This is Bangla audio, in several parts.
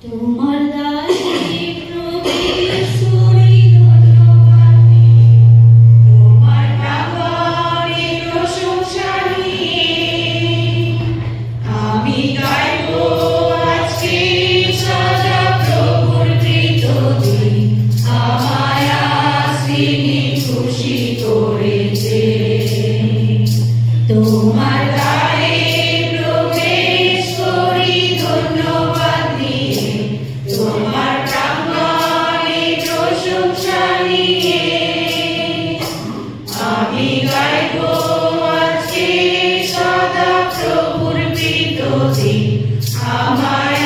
তোমার দাসী প্রবেশ করি ধন্যবাদে, তোমার প্রাঙ্গণে প্রশংসা নিয়ে আমি গাইব আজকে সাজা প্রভুর কৃতদিন। আমায় তিনি খুশি করেছে, তোমার দ্বারে প্রবেশ করি ধন্যবাদ দিয়ে, তোমার প্রাঙ্গণে প্রশংসা নিয়ে আমি গাইব আজকে সদা প্রভুর কৃতদিন। আমায়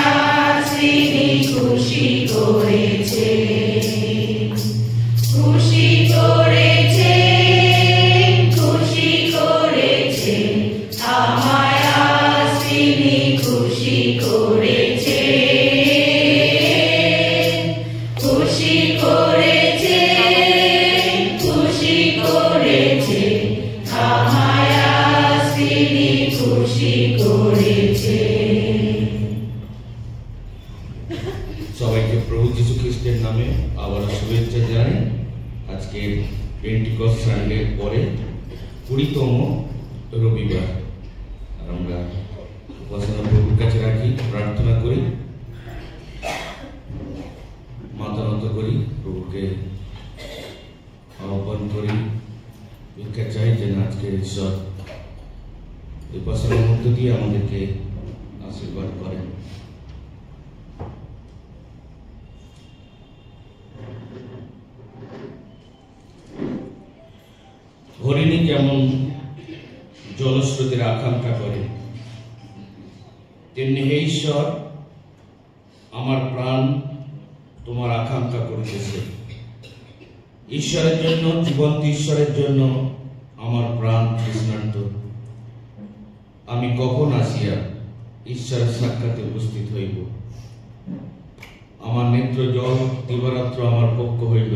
তিনি খুশি করেছে, খুশি করেছে, খুশি করেছে, আমায় তিনি খুশি করেছে, খুশি করেছে, খুশি করেছে, আমায় তিনি খুশি করেছে। সবাইকে প্রভু যীশু খ্রিস্টের নামে আবার শুভেচ্ছা জানাই। আজকে পেন্টিকস্ট সানডের পরে 20তম রবিবার, আর আমরা উপাসনা প্রভুর কাছে রাখি, প্রার্থনা করি, মাথা নত করি, প্রভুকে আহ্বান করি, ভিক্ষা চাই যেন আজকে ঈশ্বর এই উপাসনার মধ্য দিয়ে আমাদেরকে আশীর্বাদ করেন। হরিণী যেমন জলস্রোতের আকাঙ্ক্ষা করে, তেমনি হে ঈশ্বর আমার প্রাণ তোমার আকাঙ্ক্ষা করিতেছে। ঈশ্বরের জন্য, জীবন্ত ঈশ্বরের জন্য আমার প্রাণ তৃষ্ণার্ত। আমি কখন আসিয়া ঈশ্বরের সাক্ষাতে উপস্থিত হইব? আমার নেত্র জল দিবারাত্র আমার পক্ষ হইল,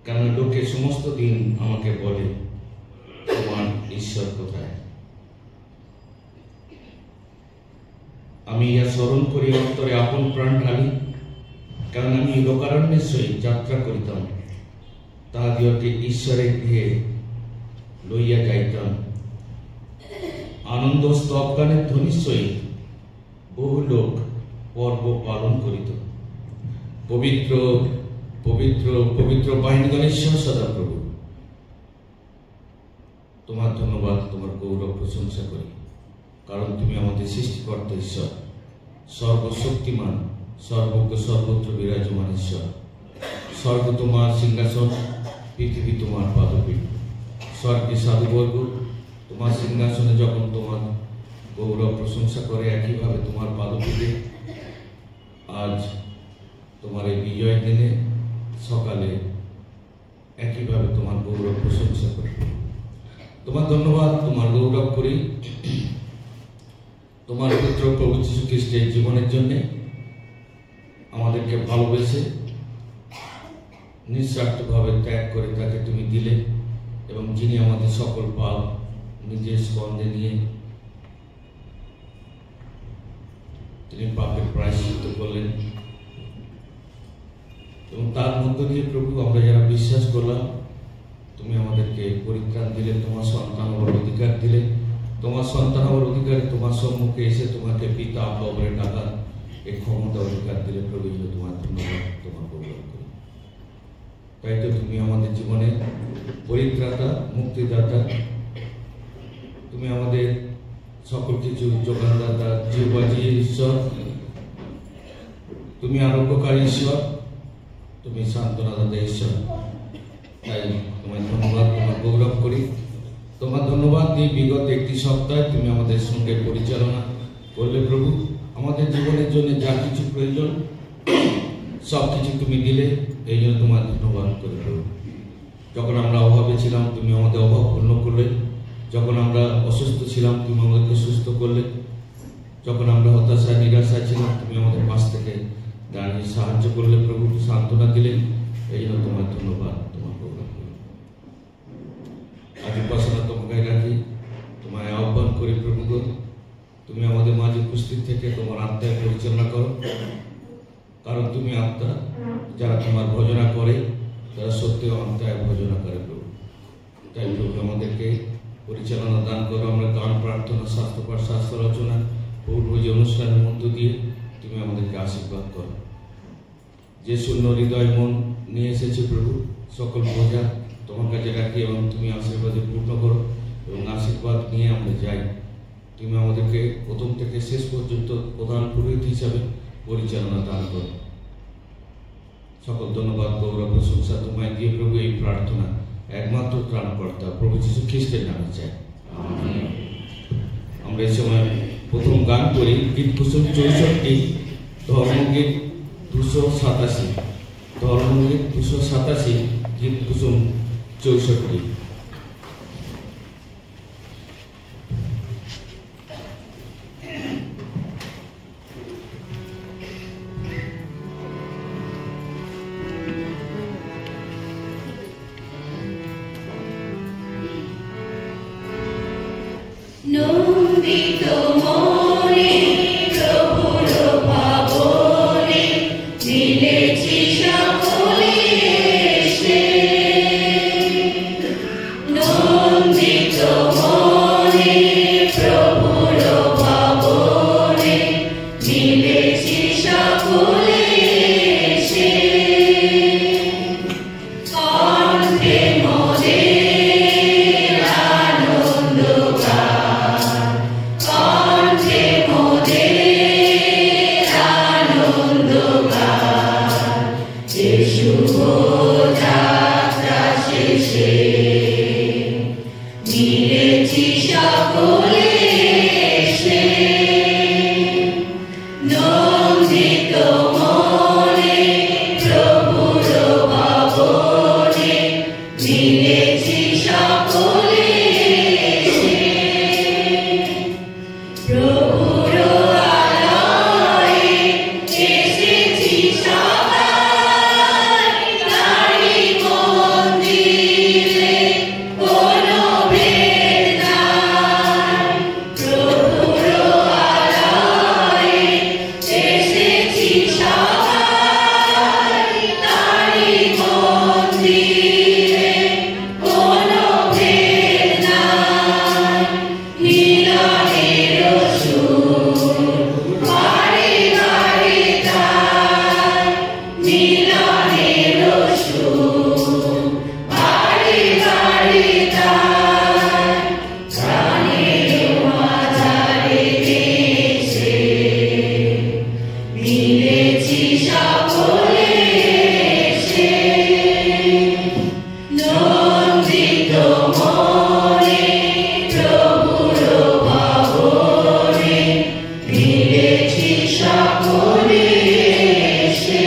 কারণ লোকে সমস্ত দিন আমাকে বলে তোমার ঈশ্বর কোথায়। আমি ইহা স্মরণ করি অন্তরে আপন প্রাণ ঢালি, কারণ আমি লোকারণ্যের সহিত যাত্রা করিতাম, তাহাদিওকে ঈশ্বরের গৃহে লইয়া যাইতাম। আনন্দ স্তবগানের ধ্বনির সহিত বহু লোক পর্ব পালন করিত। পবিত্র পবিত্র পবিত্র বাহিনীগণেশ্বর সদাপ্রভু, তোমার ধন্যবাদ, তোমার গৌরব প্রশংসা করি, কারণ তুমি আমাদের সৃষ্টিকর্তা ঈশ্বর, সর্বশক্তিমান, সর্বজ্ঞ, সর্বত্র বিরাজমান ঈশ্বর। স্বর্গ তোমার সিংহাসন, পৃথিবী তোমার পাদপীঠ। স্বর্গে সাধুবর্গ তোমার সিংহাসনে যখন তোমার গৌরব প্রশংসা করে, একইভাবে তোমার পাদপীঠে আজ তোমার এই বিজয় দিনে সকালে একইভাবে তোমার গৌরব প্রশংসা করি। তোমার ধন্যবাদ, তোমার গৌরব করি তোমার পুত্র প্রভু যীশু খ্রিস্টের জীবনের জন্যে, আমাদেরকে ভালোবেসে নিঃস্বার্থভাবে ত্যাগ করে তাকে তুমি দিলে, এবং যিনি আমাদের সকল পাপ নিজের স্কন্ধে নিয়ে তিনি পাপের প্রায়শ্চিত্ত করলেন, এবং তার মধ্য দিয়ে প্রভু আমরা যারা বিশ্বাস করলাম, তুমি আমাদেরকে পরিত্রাণ দিলে, তোমার সন্তান হওয়ার অধিকার দিলে। তোমার সন্তান হওয়ার অধিকারে তোমার সম্মুখে এসে তোমাকে পিতা আব্বা বলে ডাকার এই ক্ষমতা অধিকার দিলে। প্রভু তোমার ধন্যবাদ, তোমার গৌরব করি। তাই তো তুমি আমাদের জীবনে পরিত্রাতা, মুক্তিদাতা, তুমি আমাদের সকল কিছু যোগানদাতা, জীববাজি ঈশ্বর, তুমি আরোগ্যকারী ঈশ্বর, তুমি সান্ত্বনাদাতা ঈশ্বর। তাই তোমার ধন্যবাদ, তোমার গৌরব করি। তোমার ধন্যবাদ দিয়ে বিগত একটি সপ্তাহে তুমি আমাদের সঙ্গে পরিচালনা করলে প্রভু। আমাদের জীবনের জন্য যা কিছু প্রয়োজন সব কিছু তুমি দিলে, এই জন্য তোমার ধন্যবাদ করি প্রভু। যখন আমরা অভাবে ছিলাম তুমি আমাদের অভাব পূর্ণ করলে, যখন আমরা অসুস্থ ছিলাম তুমি আমাদেরকে সুস্থ করলে, যখন আমরা হতাশা নিরাশায় ছিলাম তুমি আমাদের পাশ থেকে দাঁড়িয়ে সাহায্য করলে প্রভু, সান্ত্বনা দিলেন। এই জন্য তোমার ধন্যবাদ, তোমার গৌরব করি। আজ উপাসনা তোমাকে রাখি, তোমায় আহ্বান করি প্রভু, তুমি আমাদের মাঝে উপস্থিত থেকে তোমার আত্মায় পরিচালনা করো, কারণ তুমি আত্মা, যারা তোমার ভজনা করে তারা সত্যিও আত্মায় ভজনা করে প্রভু। তাই প্রভু আমাদেরকে পরিচালনা দান করো। আমরা গান, প্রার্থনা, স্বাস্থ্যপাঠ, শাস্ত্র রচনা, প্রভু যে অনুষ্ঠানের মধ্য দিয়ে তুমি আমাদেরকে আশীর্বাদ করো। যে শূন্য হৃদয় মন নিয়ে এসেছে প্রভু, সকল বোঝা তোমার কাছে রাখি এবং তুমি আশীর্বাদে পূর্ণ করো এবং আশীর্বাদ নিয়ে আমরা যাই। তুমি আমাদেরকে প্রথম থেকে শেষ পর্যন্ত প্রধান পুরোহিত হিসাবে পরিচালনা দান করো। সকল ধন্যবাদ, গৌরব, প্রশংসা তোমায় দিয়ে প্রভু এই প্রার্থনা একমাত্র ত্রাণকর্তা প্রভু যীশু খ্রিস্টের নামে চাই। আমরা এই সময় প্রথম গান করি গীত কুসুম 64, ধর্মগীত 287, ধর্মগীত 287, গীত কুসুম 64। নন্দিত মনে প্রভুর ভাবনে মিলেছি সকলে এসে। নন্দিত মনে প্রভুর ভাবনে মিলেছি সকলে এসে। কণ্ঠে মোদের আনন্দ গান, কণ্ঠে মোদের আনন্দ গান, যে শুভ যাত্রা শেষে মিলেছি সকলে এসে। নন্দিত মনে প্রভুর ভাবনে মিলেছি সকলে এসে। প্রভুর আলয়ে এসেছি সবাই, তারি মন্দিরে কোনো ভেদ নাই। প্রভুর আলয়ে এসেছি সবাই, তারি মন্দিরে কোনো ভেদ নাই। মিলনের সুর বারে বারে তাই, মিলনের সুর বারে বারে তাই। প্রাণের মাঝারে এসে মিলেছি সকলে এসে। নন্দিত মনে প্রভুর ভাবনে মিলেছি সকলে এসে।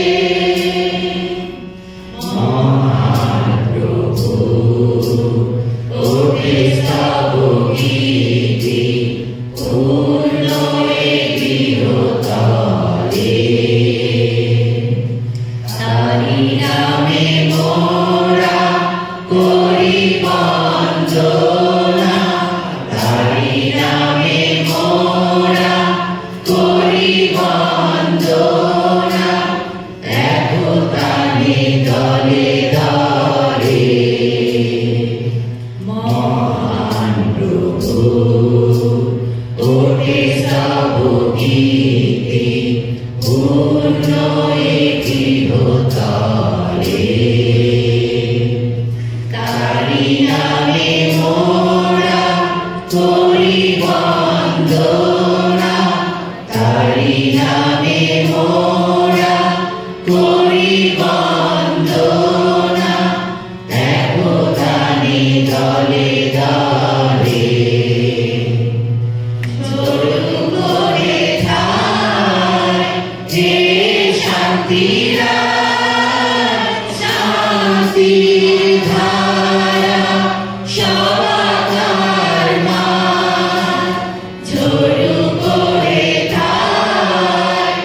মহান প্রভু ওকে স্তব গীতি পূর্ণ এ গৃহতলে। তারি নামে মোরা করি বন্দনা, তারি নামে মোরা করি বন্দনা। দেখো তারি দলে দলে। মহান প্রভু ওকে স্তব গীতি পূর্ণ এ গৃহতলে। তারি নামে মোরা করি বন্দনা, তারি নামে মোরা করি বন্দনা। দেখো তারি দলে দলে। ঝড়ু করে ঠায় হে শান্তিরা, শান্তির ধারা সবার মা। ঝড়ু করে ঠায়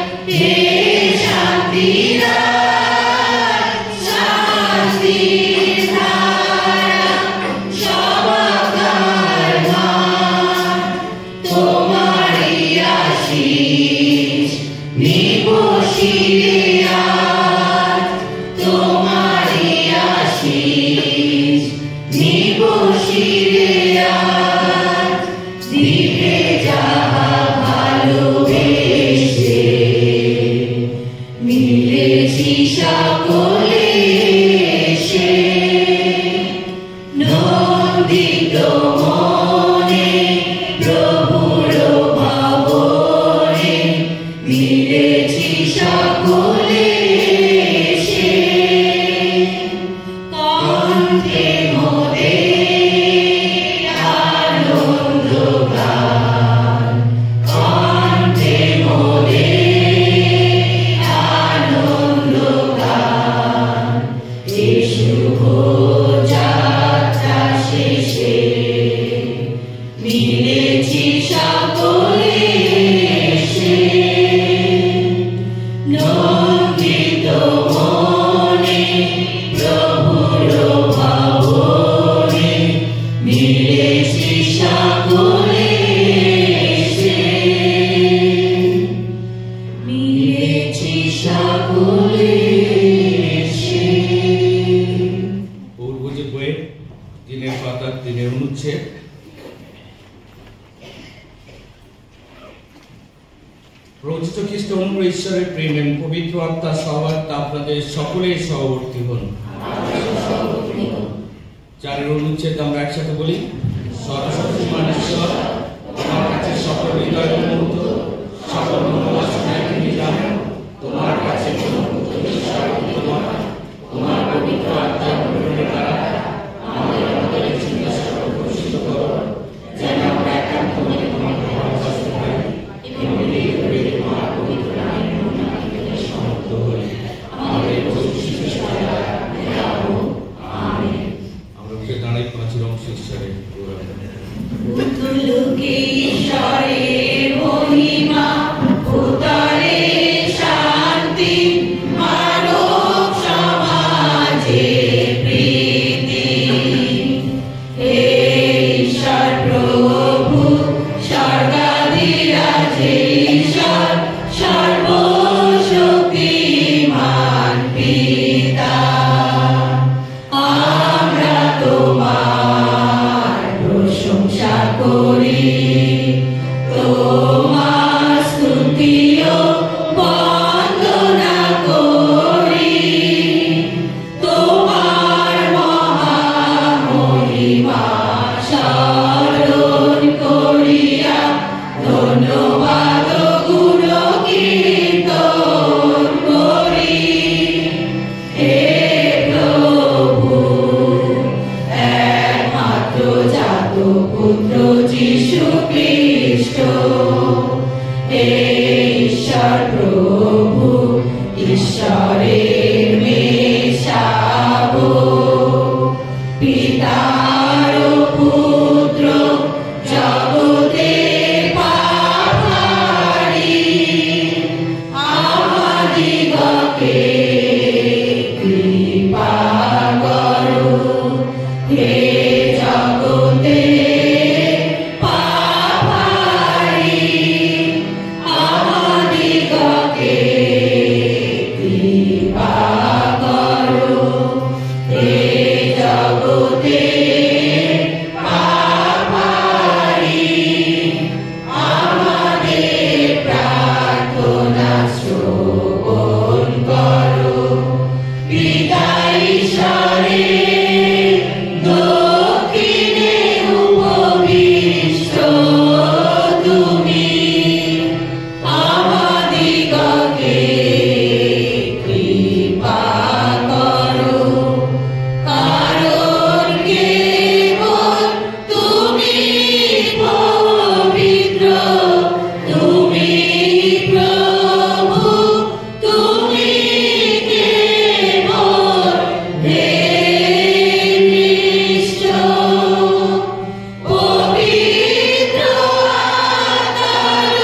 প্রচিত খ্রিস্ট অনুগ্রহ ঈশ্বরের প্রেম এবং পবিত্র আত্মার সহবার্তা আপনাদের সকলের সহবর্তী হন। 4 অনুচ্ছেদ আমরা একসাথে বলি। সর্বশক্তিমান ঈশ্বর, তোমার কাছে সকল হৃদয় উন্মুক্ত, সকল মনোবাসনায় তুমি জানো, তোমার কাছে তোমার পবিত্র আত্মার অনুগ্রহের দ্বারা আমাদের অন্তরে চিন্তা সকল প্রশিত করো, যেন আমরা একান্ত মনে তোমাকে ভালোবাসতে পারি এবং হৃদয়ে তোমার পবিত্র নামের মহিমাকে সমর্থ হই। আমাদের আমেন। আমরা উঠে দাঁড়াই 5 অংশ ঈশ্বরের ঈশ্বরের মহিমা, উত্তরে শান্তি, মানব সমাজে প্রীতি। হে ঈশ্বর প্রভু, স্বর্গাধিরাজে ঈশ্বর, সর্বশক্তিমান পিতা, আমরা তোমার প্রশংসা করি, তোমার স্তুতি ও বন্দনা করি, তোমার মহামহিমা স্মরণ করিয়া ধন্যবাদ ও গুণকীর্তন করি। হে প্রভু, একমাত্র জাত পুত্র যীশু খ্রিস্ট, হে ঈশ্বর প্রভু, ঈশ্বরের মেষাবো, পিতার পুত্র, জগতের পালনহারি, আমাদিগকে কৃপা করো। হে জগতের পালনহারি, আমাদিগকে কৃপা করো। হে জগতের পালনহারি, আমাদের প্রার্থনা শ্রবণ করো। পিতা ঈশ্বরের দক্ষিণে উপবিষ্ট তুমি, আমাদিগকে কৃপা করো। কারণ কেবল তুমি পবিত্র, তুমি প্রভু, তুমি কেবল হে খ্রিস্ট, পবিত্র আত্মার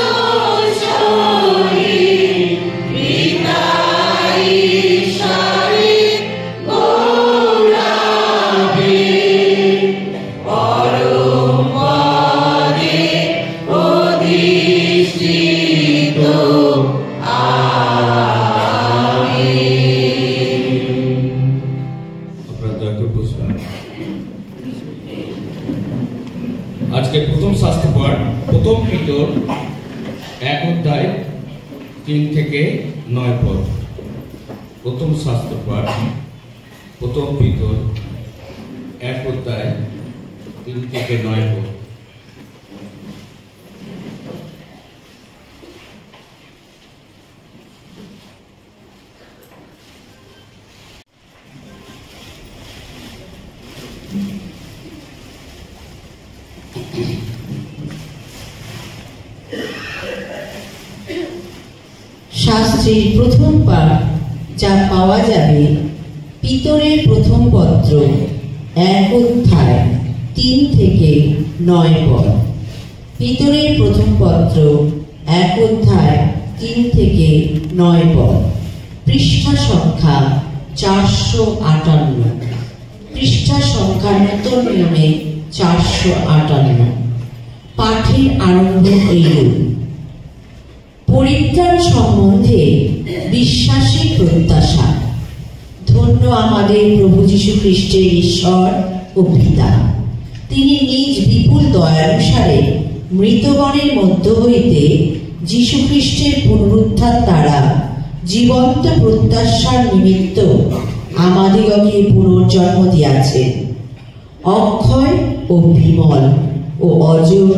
সহিত পিতা ঈশ্বরের গৌরবে পরম পদে অধিষ্ঠিত। আমেন। আপনারা দয়া করে বসবেন। আজকে প্রথম শাস্ত্র পাঠ 1 পিতর 1 অধ্যায় 3 থেকে 9 পদ। প্রথম শাস্ত্র পাঠ 1 পিতর 1 অধ্যায় 3 থেকে 9 পদ। শাস্ত্রের প্রথম পাঠ যা পাওয়া যাবে পিতরের প্রথম পত্র 1 অধ্যায় 3 থেকে 9 পদ। পিতরের প্রথম পত্র 1 অধ্যায় 3 থেকে 9 পদ। পৃষ্ঠা সংখ্যা 458। পৃষ্ঠা সংখ্যা নতুন নিয়মে 458। পাঠের আরম্ভ এইরূপ। পরিত্রাণ সম্বন্ধে বিশ্বাসী প্রত্যাশা। ধন্য আমাদের প্রভু যীশু খ্রিস্টের ঈশ্বর ও পিতা, তিনি নিজ বিপুল দয়ানুসারে মৃতগণের মধ্য হইতে যীশু খ্রিস্টের পুনরুত্থান দ্বারা জীবন্ত প্রত্যাশার নিমিত্ত আমাদিগকে পুনর্জন্ম দিয়াছেন। অক্ষয় ও বিমল ও অজর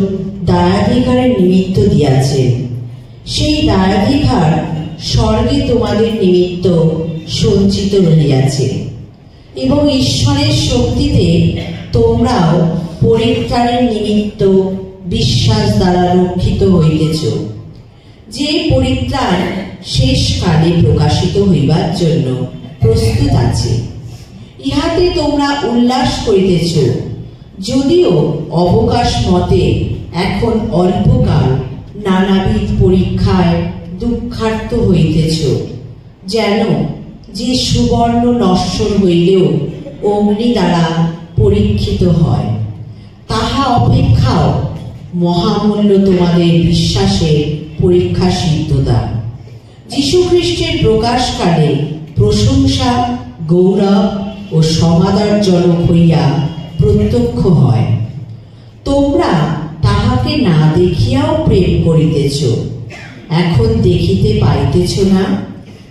দায়াধিকারের নিমিত্ত দিয়াছেন। সেই দায়াধিকার স্বর্গে তোমাদের নিমিত্ত সঞ্চিত রহিয়াছে এবং ঈশ্বরের শক্তিতে তোমরাও পরিত্রাণের নিমিত্ত বিশ্বাস দ্বারা রক্ষিত হইতেছ, যে পরিত্রাণ শেষকালে প্রকাশিত হইবার জন্য প্রস্তুত আছে। ইহাতে তোমরা উল্লাস করিতেছ, যদিও অবকাশ মতে এখন অল্পকাল নানাবিধ পরীক্ষায় দুঃখার্ত হইতেছ, যেন যে সুবর্ণ নশ্বর হইলেও অগ্নি দ্বারা পরীক্ষিত হয়, তাহা অপেক্ষাও মহামূল্য তোমাদের বিশ্বাসের পরীক্ষা সিদ্ধতা যীশু খ্রিস্টের প্রকাশকালে প্রশংসা, গৌরব ও সমাদরজনক হইয়া প্রত্যক্ষ হয়। তোমরা তাহাকে না দেখিয়াও প্রেম করিতেছ, এখন দেখিতে পাইতেছ না,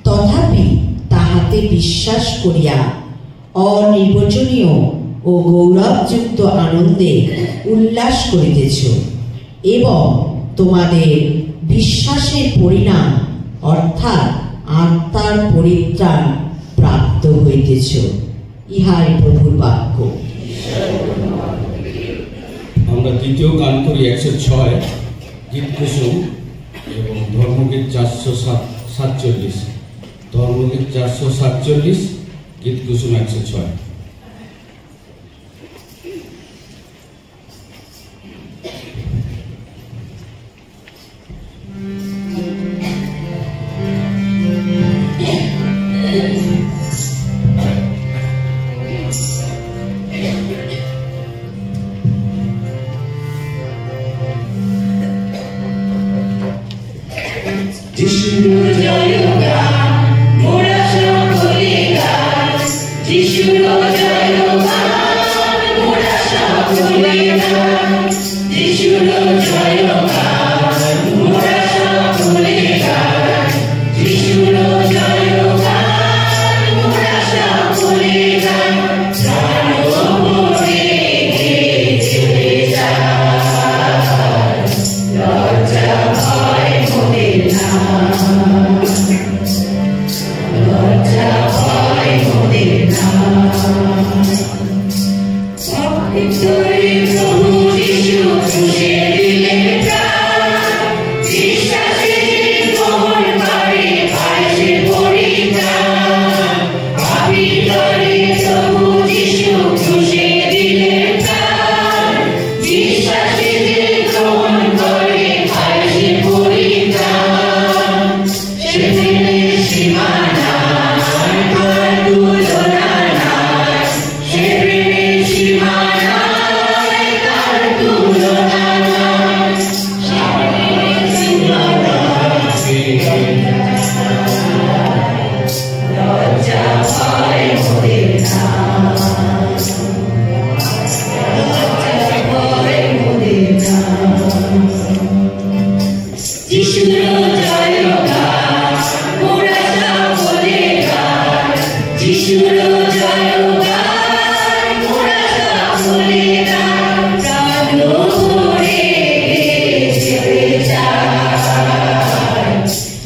তথাপি তাহাতে বিশ্বাস করিয়া অনির্বচনীয় ও গৌরবযুক্ত আনন্দে উল্লাস করিতেছ এবং তোমাদের বিশ্বাসের পরিণাম অর্থাৎ আত্মার পরিত্রাণ প্রাপ্ত হইতেছ। ইহাই প্রভুর বাক্য। আমরা দ্বিতীয় গান করি 106 গীত কুসুম এবং ধর্মগীত 447, ধর্মগীত 447, গীত কুসুম 106।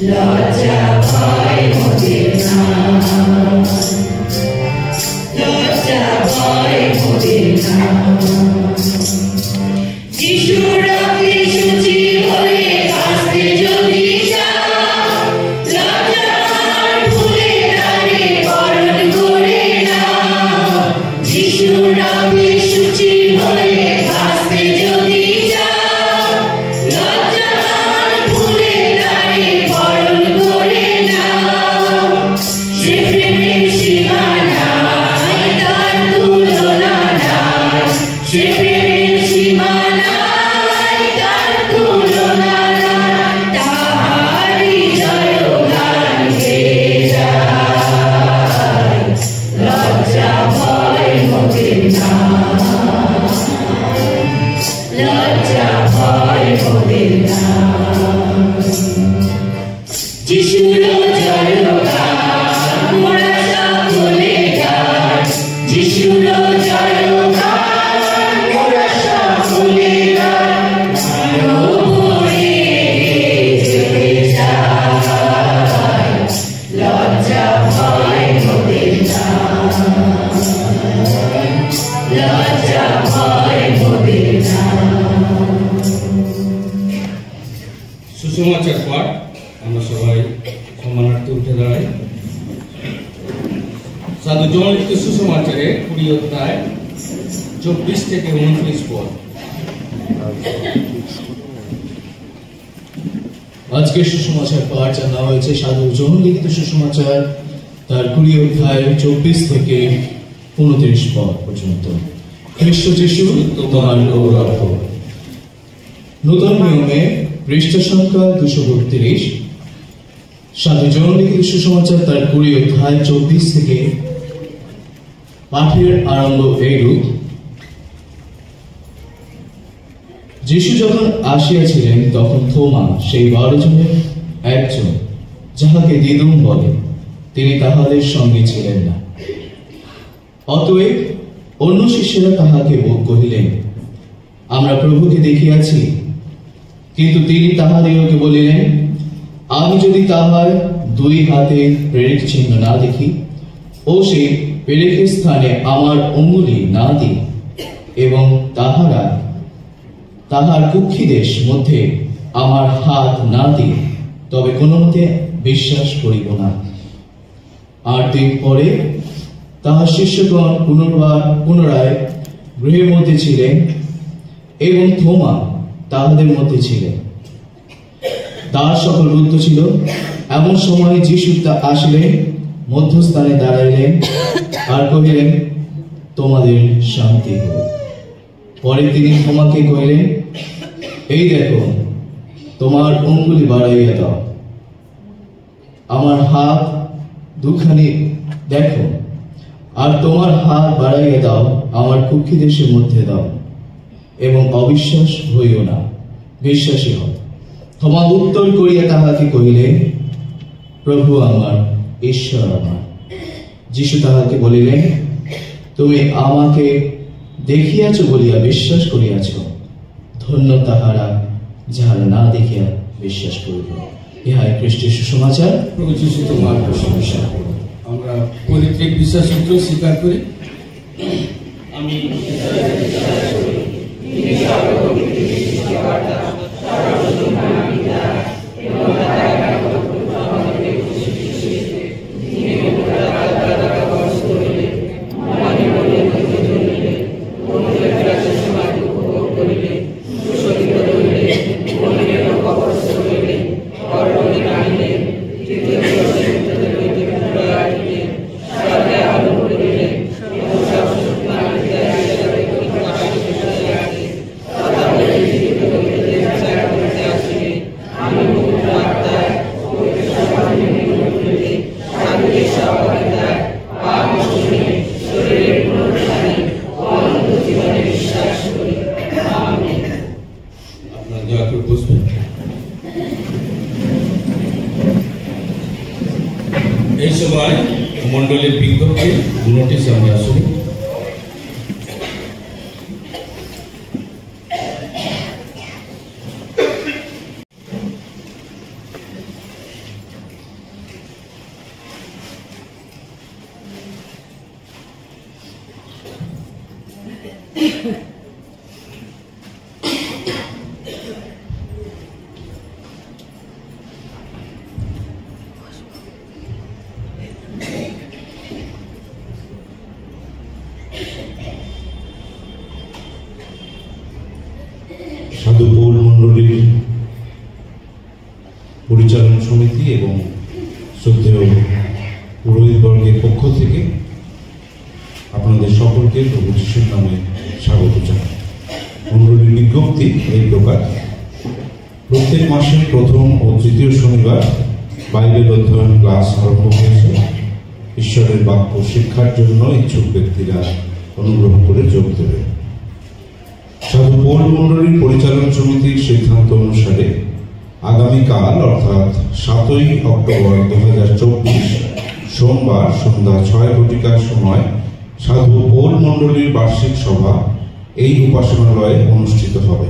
Love, যিশুর জয়গান মোরা সকলে গাই, যিশুর জয়গান মোরা সকলে গাই, ভরে চলে যায়, লজ্জা ভয় মোদের নাই, লজ্জা ভয় মোদের নাই। সুসমাচার পাঠ আমরা সবাই সম্মানার্থে উঠে দাঁড়াই। সাধু জন লিখিত সুসমাচারে 20 অধ্যায় 24 থেকে 29 পদ। আজকের সুসমাচার পাঠ জানা হয়েছে সাধু জন লিখিত সুসমাচার তার 20 অধ্যায় 24 থেকে 29 পদ পর্যন্ত। খ্রিস্ট যিশু তোমার গৌরব। নতুন নিয়মে পৃষ্ঠ সংখ্যা 232। সাধু জন লিখিত সুসমাচার তার 20 অধ্যায় 24 থেকে পাঠের আরম্ভ এইরূপ। যিশু যখন আসিয়াছিলেন তখন থোমা, সেই 12 জনের একজন, যাহাকে দিদুম বলে, তিনি তাহাদের সঙ্গে ছিলেন না। অতএব অন্য শিষ্যরা তাহাকে কহিলেন, আমরা প্রভুকে দেখিয়াছি। কিন্তু তিনি তাহাদিগকে বলিলেন, আমি যদি তাহার 2 হাতে প্রেরিত চিহ্ন না দেখি ও সেই পেরেকের স্থানে আমার অঙ্গুলি না দিই এবং তাহার কুক্ষিদেশ মধ্যে আমার হাত না দিই, তবে কোনো মতে বিশ্বাস করিব না। 8 দিন পরে তাহার শিষ্যগণ পুনরায় গৃহের মধ্যে ছিলেন এবং থোমা তাহাদের মধ্যে ছিলেন। দ্বার সকল রুদ্ধ ছিল। এমন সময় যিশু আসিলেন, মধ্যস্থানে দাঁড়াইলেন আর কহিলেন, তোমাদের শান্তি হোক। পরে তিনি থোমাকে কহিলেন, এই দেখো তোমার অঙ্গুলি বাড়াইয়া দাও, আমার হাত দুখানি দেখো, আর তোমার হাত বাড়াইয়া দাও, আমার কুক্ষিদেশের মধ্যে দাও, এবং অবিশ্বাস হইও না, বিশ্বাসী হও। থোমা উত্তর করিয়া তাহাকে কহিলেন, প্রভু আমার, ঈশ্বর আমার। যিশু তাহাকে বলিলেন, তুমি আমাকে দেখিয়াছ বলিয়া বিশ্বাস করিয়াছ। ধন্য তাহারা যাহারা না দেখিয়া বিশ্বাস করিল। ইহাই খ্রিস্টের সুসমাচার। প্রভু যিশু তোমার প্রশংসা। আমরা পৈতৃক বিশ্বাস সূত্র স্বীকার করি। আমি এই সময় মন্ডলের বিজ্ঞপ্তি নোটিশ আমরা শুনি। সাধু পৌল মণ্ডলীর পরিচালনা সমিতি এবং শ্রদ্ধেয় পুরোহিতবর্গের পক্ষ থেকে আপনাদের সকলকে প্রভু যিশুর নামে স্বাগত জানাই। মণ্ডলীর বিজ্ঞপ্তি এই প্রকার: প্রত্যেক মাসের প্রথম ও তৃতীয় শনিবার বাইবেল অধ্যয়ন ক্লাস আরম্ভ হয়েছে। ঈশ্বরের বাক্য শিক্ষার জন্য ইচ্ছুক ব্যক্তিরা অনুগ্রহ করে যোগ দেবেন। সাধু পৌল মণ্ডলীর পরিচালনা সমিতির সিদ্ধান্ত অনুসারে আগামীকাল অর্থাৎ 7ই অক্টোবর 2024 সোমবার সন্ধ্যা 6 ঘটিকার সময় সাধু পৌল মণ্ডলীর বার্ষিক সভা এই উপাসনালয়ে অনুষ্ঠিত হবে।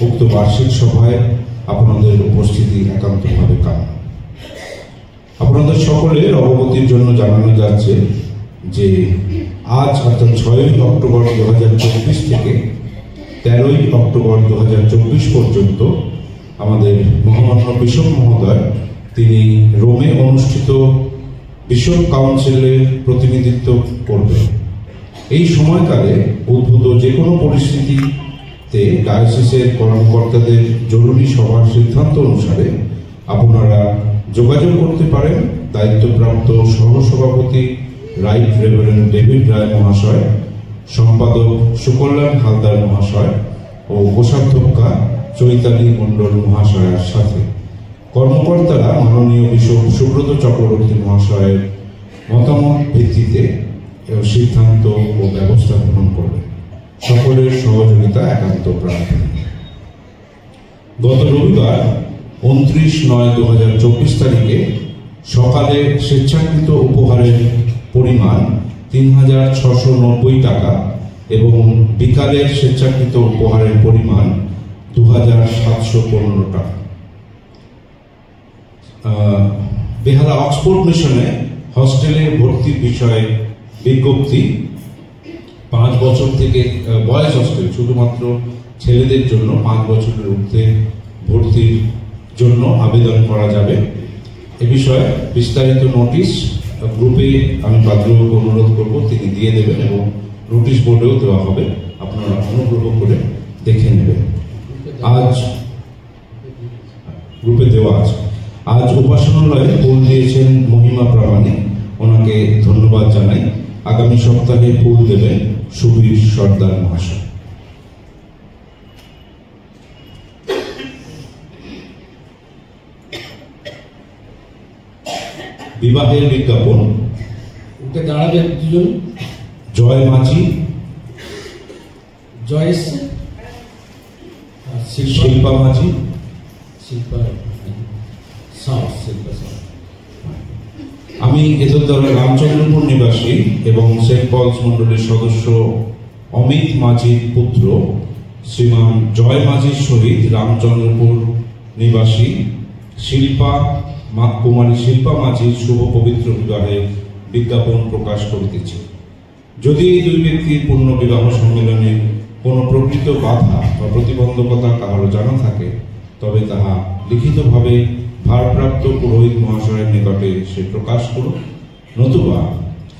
উক্ত বার্ষিক সভায় আপনাদের উপস্থিতি একান্তভাবে কাম্য। আপনাদের সকলের অবগতির জন্য জানানো যাচ্ছে যে আজ অর্থাৎ 6ই অক্টোবর 2024 থেকে 13ই অক্টোবর 2024 পর্যন্ত আমাদের মহামান্য বিশপ মহোদয় তিনি রোমে অনুষ্ঠিত বিশপ কাউন্সিলের প্রতিনিধিত্ব করবেন। এই সময়কালে উদ্ভূত যে কোনো পরিস্থিতিতে ডায়োসিসের কর্মকর্তাদের জরুরি সভার সিদ্ধান্ত অনুসারে আপনারা যোগাযোগ করতে পারেন দায়িত্বপ্রাপ্ত সহসভাপতি রাইট রেভারেন্ড ডেভিড রায় মহাশয়, সম্পাদক সুকল্যাণ হালদার মহাশয় ও কোষাধ্যক্ষা চৈতালি মণ্ডল মহাশয়ের সাথে। কর্মকর্তারা মাননীয় বিশপ সুব্রত চক্রবর্তী মহাশয়ের মতামত ভিত্তিতে সিদ্ধান্ত ও ব্যবস্থা গ্রহণ করবেন। সকলের সহযোগিতা একান্ত প্রার্থনা। গত রবিবার 29/9/2024 তারিখে সকালে স্বেচ্ছাকৃত উপহারের পরিমাণ 3,690 টাকা এবং বিকালের স্বেচ্ছাকৃত উপহারের পরিমাণ 2,715 টাকা। বেহালা অক্সফোর্ড মিশনে হস্টেলে ভর্তির বিষয়ে বিজ্ঞপ্তি 5 বছর থেকে বয়েজ হস্টেল শুধুমাত্র ছেলেদের জন্য 5 বছরের ঊর্ধ্বে ভর্তির জন্য আবেদন করা যাবে। এ বিষয়ে বিস্তারিত নোটিশ গ্রুপে আমি বাদ্রবাবুকে অনুরোধ করব তিনি দিয়ে দেবেন এবং নোটিশ বোর্ডেও দেওয়া হবে, আপনারা অনুগ্রহ করে দেখে নেবেন। আজ গ্রুপে দেওয়া আছে। আজ উপাসনালয়ে ফুল দিয়েছেন মহিমা প্রামাণিক, ওনাকে ধন্যবাদ জানাই। আগামী সপ্তাহে ফুল দেবেন সুবীর সর্দার মহাশয়। বিবাহের বিজ্ঞাপন দাঁড়াবে দুজন। জয় মাঝি, জয় শিল্পা মাঝি, আমি এতদ্বারা রামচন্দ্রপুর নিবাসী এবং সেন্ট পলস মন্ডলীর সদস্য অমিত মাঝির পুত্র শ্রীমান জয় মাঝির সহিত রামচন্দ্রপুর নিবাসী কুমারী শিল্পা মাঝির শুভ পবিত্র বিবাহের বিজ্ঞাপন প্রকাশ করিতেছি। যদি এই দুই ব্যক্তির পূর্ণ বিবাহ সম্মেলনে কোন প্রকৃত বাধা বা প্রতিবন্ধকতা কাহারও জানা থাকে তবে তাহা লিখিতভাবে ভারপ্রাপ্ত পুরোহিত মহাশয়ের নিকটে সে প্রকাশ করুক, নতুবা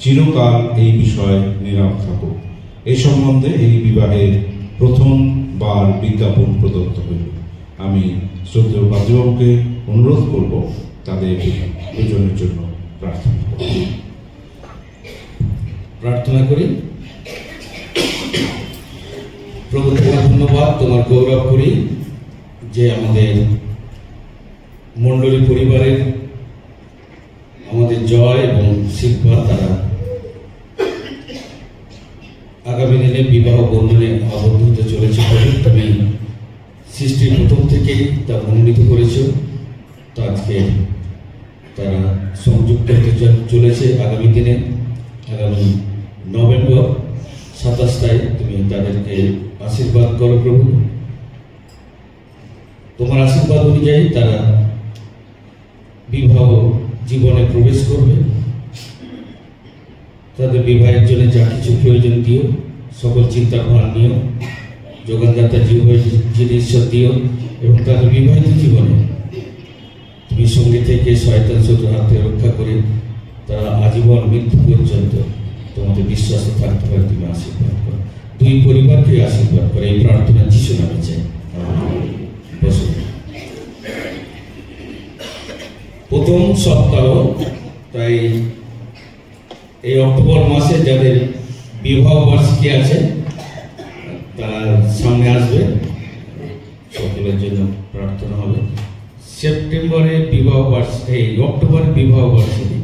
চিরকাল এই বিষয়ে নীরব থাকুক। এ সম্বন্ধে এই বিবাহের প্রথমবার বিজ্ঞাপন প্রদত্ত হইল। আমি শ্রদ্ধেয় বাদ্রবাবুকে অনুরোধ করব তাদের দুজনের জন্য প্রার্থনা করি। প্রভু তোমার ধন্যবাদ, তোমার গৌরব করি যে আমাদের মণ্ডলী পরিবারের আমাদের জয় এবং শিল্পা তারা আগামী দিনে বিবাহ বন্ধনে আবদ্ধ হতে চলেছে। তুমি সৃষ্টির প্রথম থেকেই তা মনোনীত করেছ, তো আজকে তারা সংযুক্ত হতে চলেছে আগামী দিনে। আগামী নভেম্বর 27 তারিখ তুমি তাদেরকে আশীর্বাদ করো প্রভু। তোমার আশীর্বাদ অনুযায়ী তারা বিবাহ জীবনে প্রবেশ করবে। তাদের বিবাহের জন্য যা কিছু প্রয়োজন দিও, সকল চিন্তা ভাবনা নিও, যোগানদাতা জিনিস দিও এবং তাদের বিবাহিত জীবনে তুমি সঙ্গে থেকে শয়তান শত্রুর হাতে রক্ষা করে তারা আজীবন মৃত্যু পর্যন্ত তোমাদের বিশ্বাসে থাকতে পারে। তুমি আশীর্বাদ করো, দুই পরিবারকে আশীর্বাদ করো। এই প্রার্থনা যিশু নামে চাই। প্রথম সপ্তাহ, তাই এই অক্টোবর মাসে যাদের বিবাহ বার্ষিকী আছে তারা সামনে আসবে, সকলের জন্য প্রার্থনা হবে। সেপ্টেম্বরে বিবাহ বার্ষিকী, এই অক্টোবরে বিবাহ বার্ষিকী।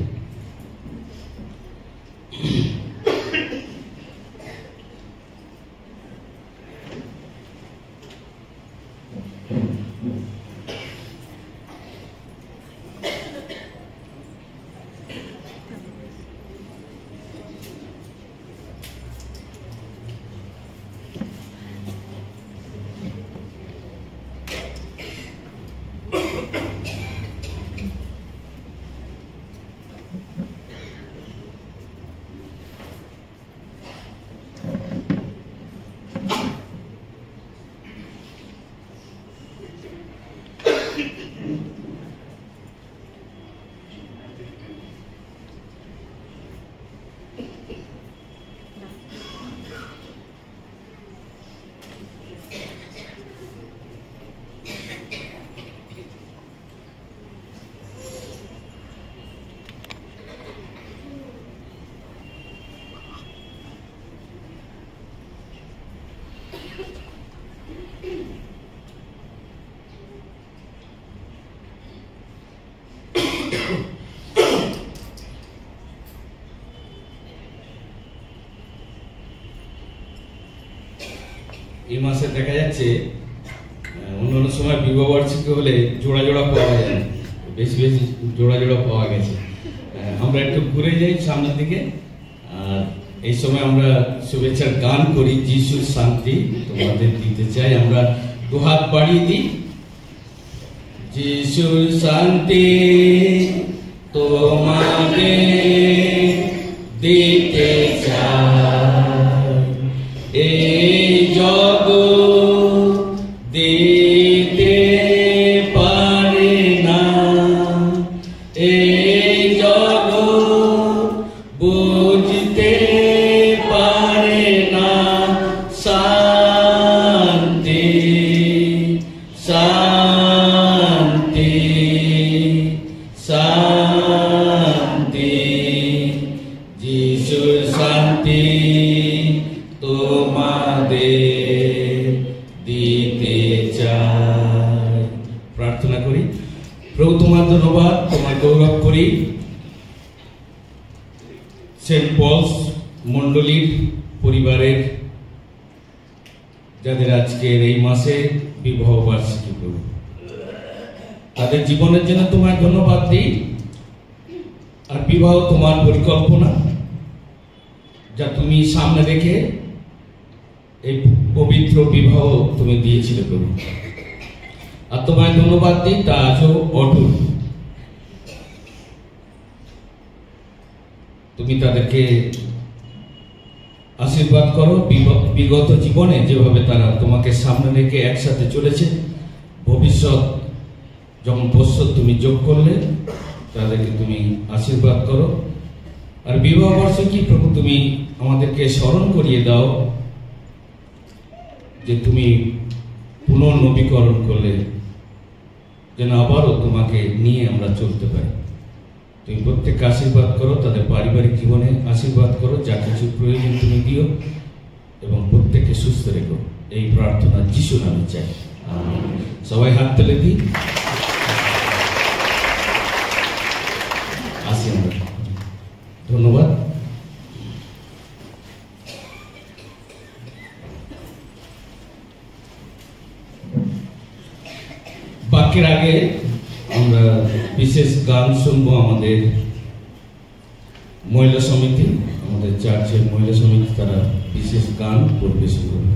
এই মাসে দেখা যাচ্ছে অন্যান্য সময় বিবাহ বার্ষিকী হলে জোড়া জোড়া পাওয়া যায়, বেশি বেশি জোড়া জোড়া পাওয়া গেছে। আমরা একটু ঘুরে যাই সামনের দিকে, আর এই সময় আমরা শুভেচ্ছার গান করি, যিশুর শান্তি তোমাদের দিতে চাই। আমরা দুহাত বাড়িয়ে দিই। যিশুর শান্তি তোমাদের দিতে চাই, এই জগৎ দিতে পারে না, এই জগৎ বুঝতে পারে না। শান্তি শান্তি শান্তি, যিশুর শান্তি তোমাদের দিতে চাই। প্রার্থনা করি। প্রভু তোমার ধন্যবাদ, তোমার গৌরব করি সেন্ট পলস মন্ডলীর পরিবারের, যাদের আজকের এই মাসে বিবাহ বার্ষিকী। প্রভু তাদের জীবনের জন্য তোমার ধন্যবাদ দিই। আর বিবাহ তোমার পরিকল্পনা, যা তুমি সামনে রেখে এই পবিত্র বিবাহ তুমি দিয়েছিলে প্রভু। আর তোমায় ধন্যবাদ দিই, তা আজও অটুট। তুমি তাদেরকে আশীর্বাদ করো বিগত জীবনে যেভাবে তারা তোমাকে সামনে রেখে একসাথে চলেছে। ভবিষ্যৎ যখন বৎসর তুমি যোগ করলে, তাদেরকে তুমি আশীর্বাদ করো। আর বিবাহ বার্ষিকী প্রভু তুমি আমাদেরকে স্মরণ করিয়ে দাও যে তুমি পুনর্নবীকরণ করলে, যেন আবারও তোমাকে নিয়ে আমরা চলতে পারি। তুমি প্রত্যেককে আশীর্বাদ করো, তাদের পারিবারিক জীবনে আশীর্বাদ করো, যা কিছু প্রয়োজন তুমি দিও, এবং প্রত্যেককে সুস্থ রেখো। এই প্রার্থনা যিশু নামে চাই। সবাই হাত তুলে দিই। আসি আমরা। ধন্যবাদ। বাক্যের আগে আমরা বিশেষ গান শুনবো। আমাদের মহিলা সমিতি, আমাদের চার্চের মহিলা সমিতি, তারা বিশেষ গান পরিবেশন করবে।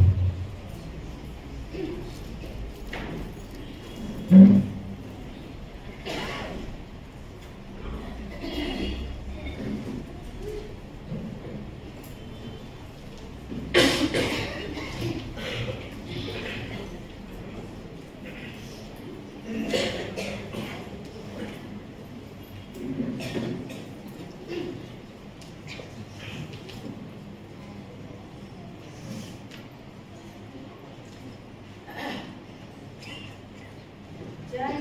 जय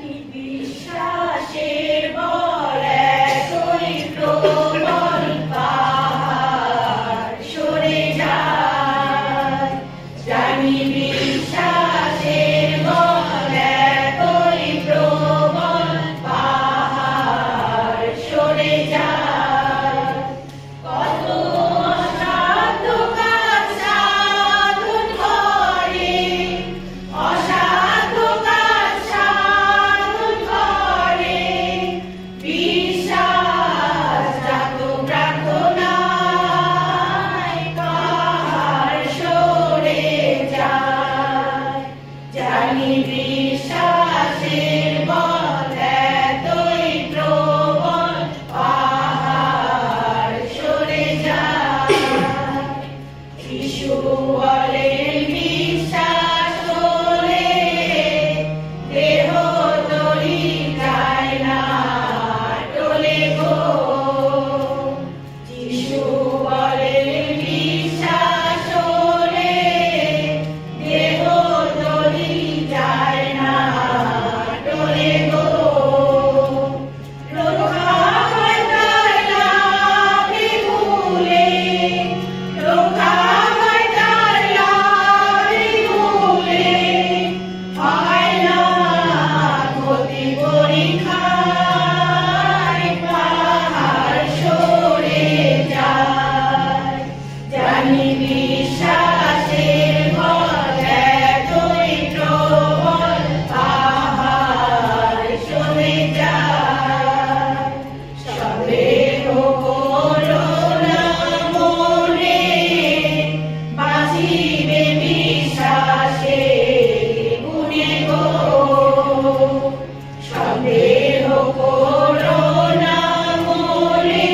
সন্দেহ করো না মনে,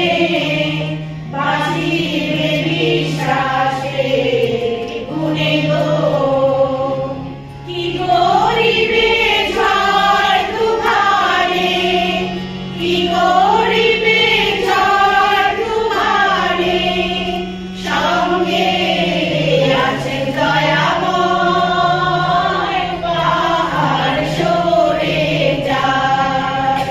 বাঁচিবে বিশ্বাসে গুণে গো। কি করিবে ঝড় তুফানে, কি করিবে ঝড় তুফানে, সঙ্গে আছেন দয়াময়, পাহাড় সরে যায়।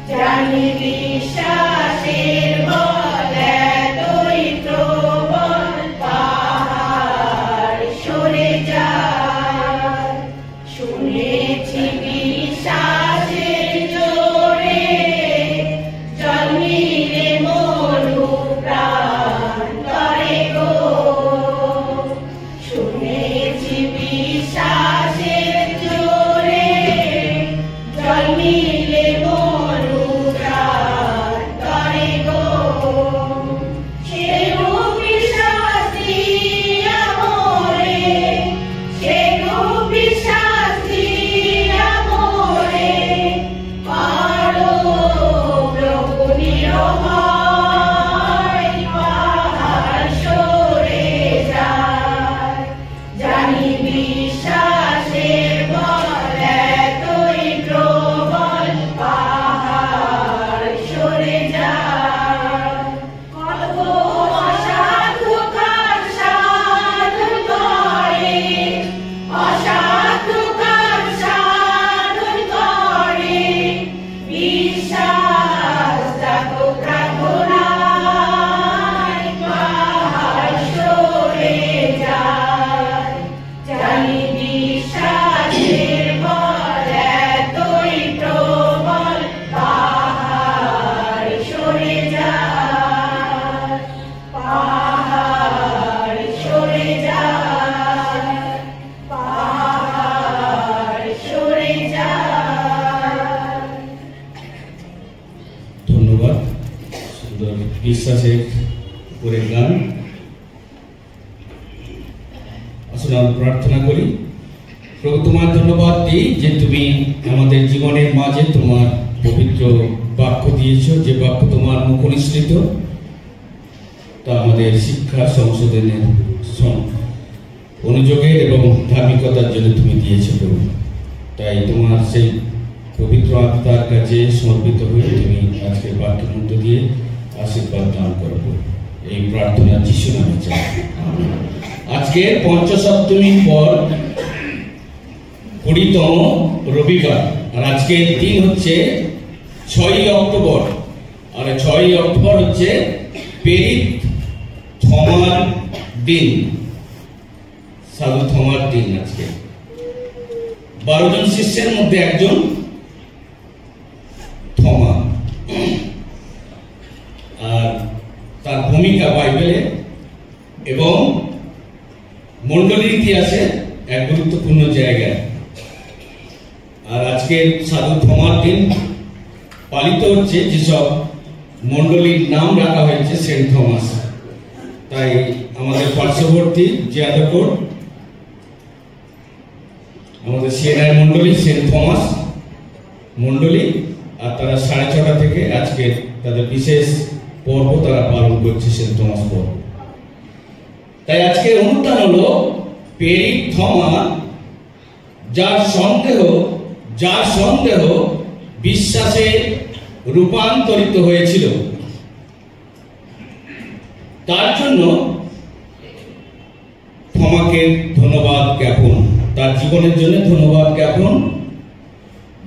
জানি বিশ্বাসের বল এতই প্রবল, পাহাড় সরে যায়। শুনেছি বিশ্বাসের জোরে, জন্মিলে মরু প্রাণ করে গো। শুনেছি বিশ্বাসের জোরে, জন্মিলে মরু প্রাণ করে গো। সেরূপ বিশ্বাস দিয়া মোরে, সেরূপ বিশ্বাস দিয়া মোরে, পারো প্রভু নিরভয়, পাহাড় সরে যায়। জানি বিশ্বাসের বল এতই প্রবল, পাহাড় সরে যায়। কত অসাধু কাজ সাধন করে, অসাধু কাজ সাধন করে, বিশ্বাস জাগো প্রার্থনায়, পাহাড় সরে যায়। জানি বিশ্বাসের বল এতই প্রবল, পাহাড় সরে যায়, পাহাড় সরে যায়, পাহাড় সরে যায়। ধন্যবাদ। সুন্দর বিশ্বাসের উপরে গান। আসুন আমরা প্রার্থনা করি। প্রভু, তোমার ধন্যবাদ দিই যে তুমি আমাদের জীবনের মাঝে তোমার পবিত্র বাক্য দিয়েছ, যে বাক্য তোমার মুখনিসৃত, তা আমাদের শিক্ষা সংশোধনের অনুযোগের এবং ধার্মিকতার জন্য তুমি দিয়েছ প্রভু। তাই তোমার সেই পবিত্র আত্মার কাছে সমর্পিত হয়ে তুমি আজকে বাক্যের মধ্য দিয়ে আশীর্বাদ দান করবো, এই প্রার্থনা যিশু নামে চাই। আজকে পঞ্চসপ্তমীর পর 20তম রবিবার, আর আজকের দিন হচ্ছে 6ই অক্টোবর, আর 6ই অক্টোবর হচ্ছে পেরিত থমার দিন, সাধু থমার দিন। আজকে 12 জন শিষ্যের মধ্যে একজন থমা, আর তার ভূমিকা বাইবেলে এবং মণ্ডলীর ইতিহাসে এক গুরুত্বপূর্ণ জায়গায়। আর আজকের সাধু থমার দিন পালিত হচ্ছে, যেসব মণ্ডলীর নাম রাখা হয়েছে সেন্ট থমাস। তাই আমাদের পার্শ্ববর্তী জিয়াদপুর আমাদের সিএনআই মণ্ডলী সেন্ট থমাস মণ্ডলী, আর তারা 6:30 থেকে আজকে তাদের বিশেষ পর্ব তারা পালন করছে, সেন্ট থমাস পর্ব। তাই আজকে অনুষ্ঠান হলো পেরিত থমা, যার সন্দেহ বিশ্বাসে রূপান্তরিত হয়েছিল। তার জন্য থমাকে ধন্যবাদ জ্ঞাপন, তার জীবনের জন্য ধন্যবাদ জ্ঞাপন,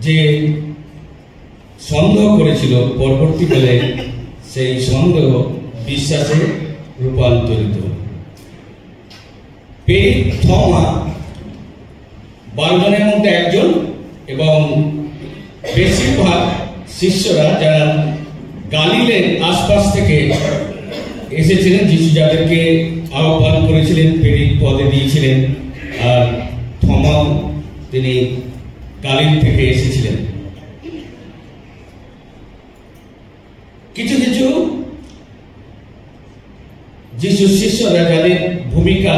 যে সন্দেহ করেছিল, পরবর্তীকালে সেই সন্দেহ বিশ্বাসে রূপান্তরিত। পেরিত থমা 12 জনের মধ্যে একজন, এবং বেশিরভাগ শিষ্যরা যারা গালিলের আশপাশ থেকে এসেছিলেন, যিশু যাদেরকে আহ্বান করেছিলেন, পেরিত পদে দিয়েছিলেন, আর থমাও তিনি গালিল থেকে এসেছিলেন। কিছু কিছু যিশুর শিষ্যরা যাদের ভূমিকা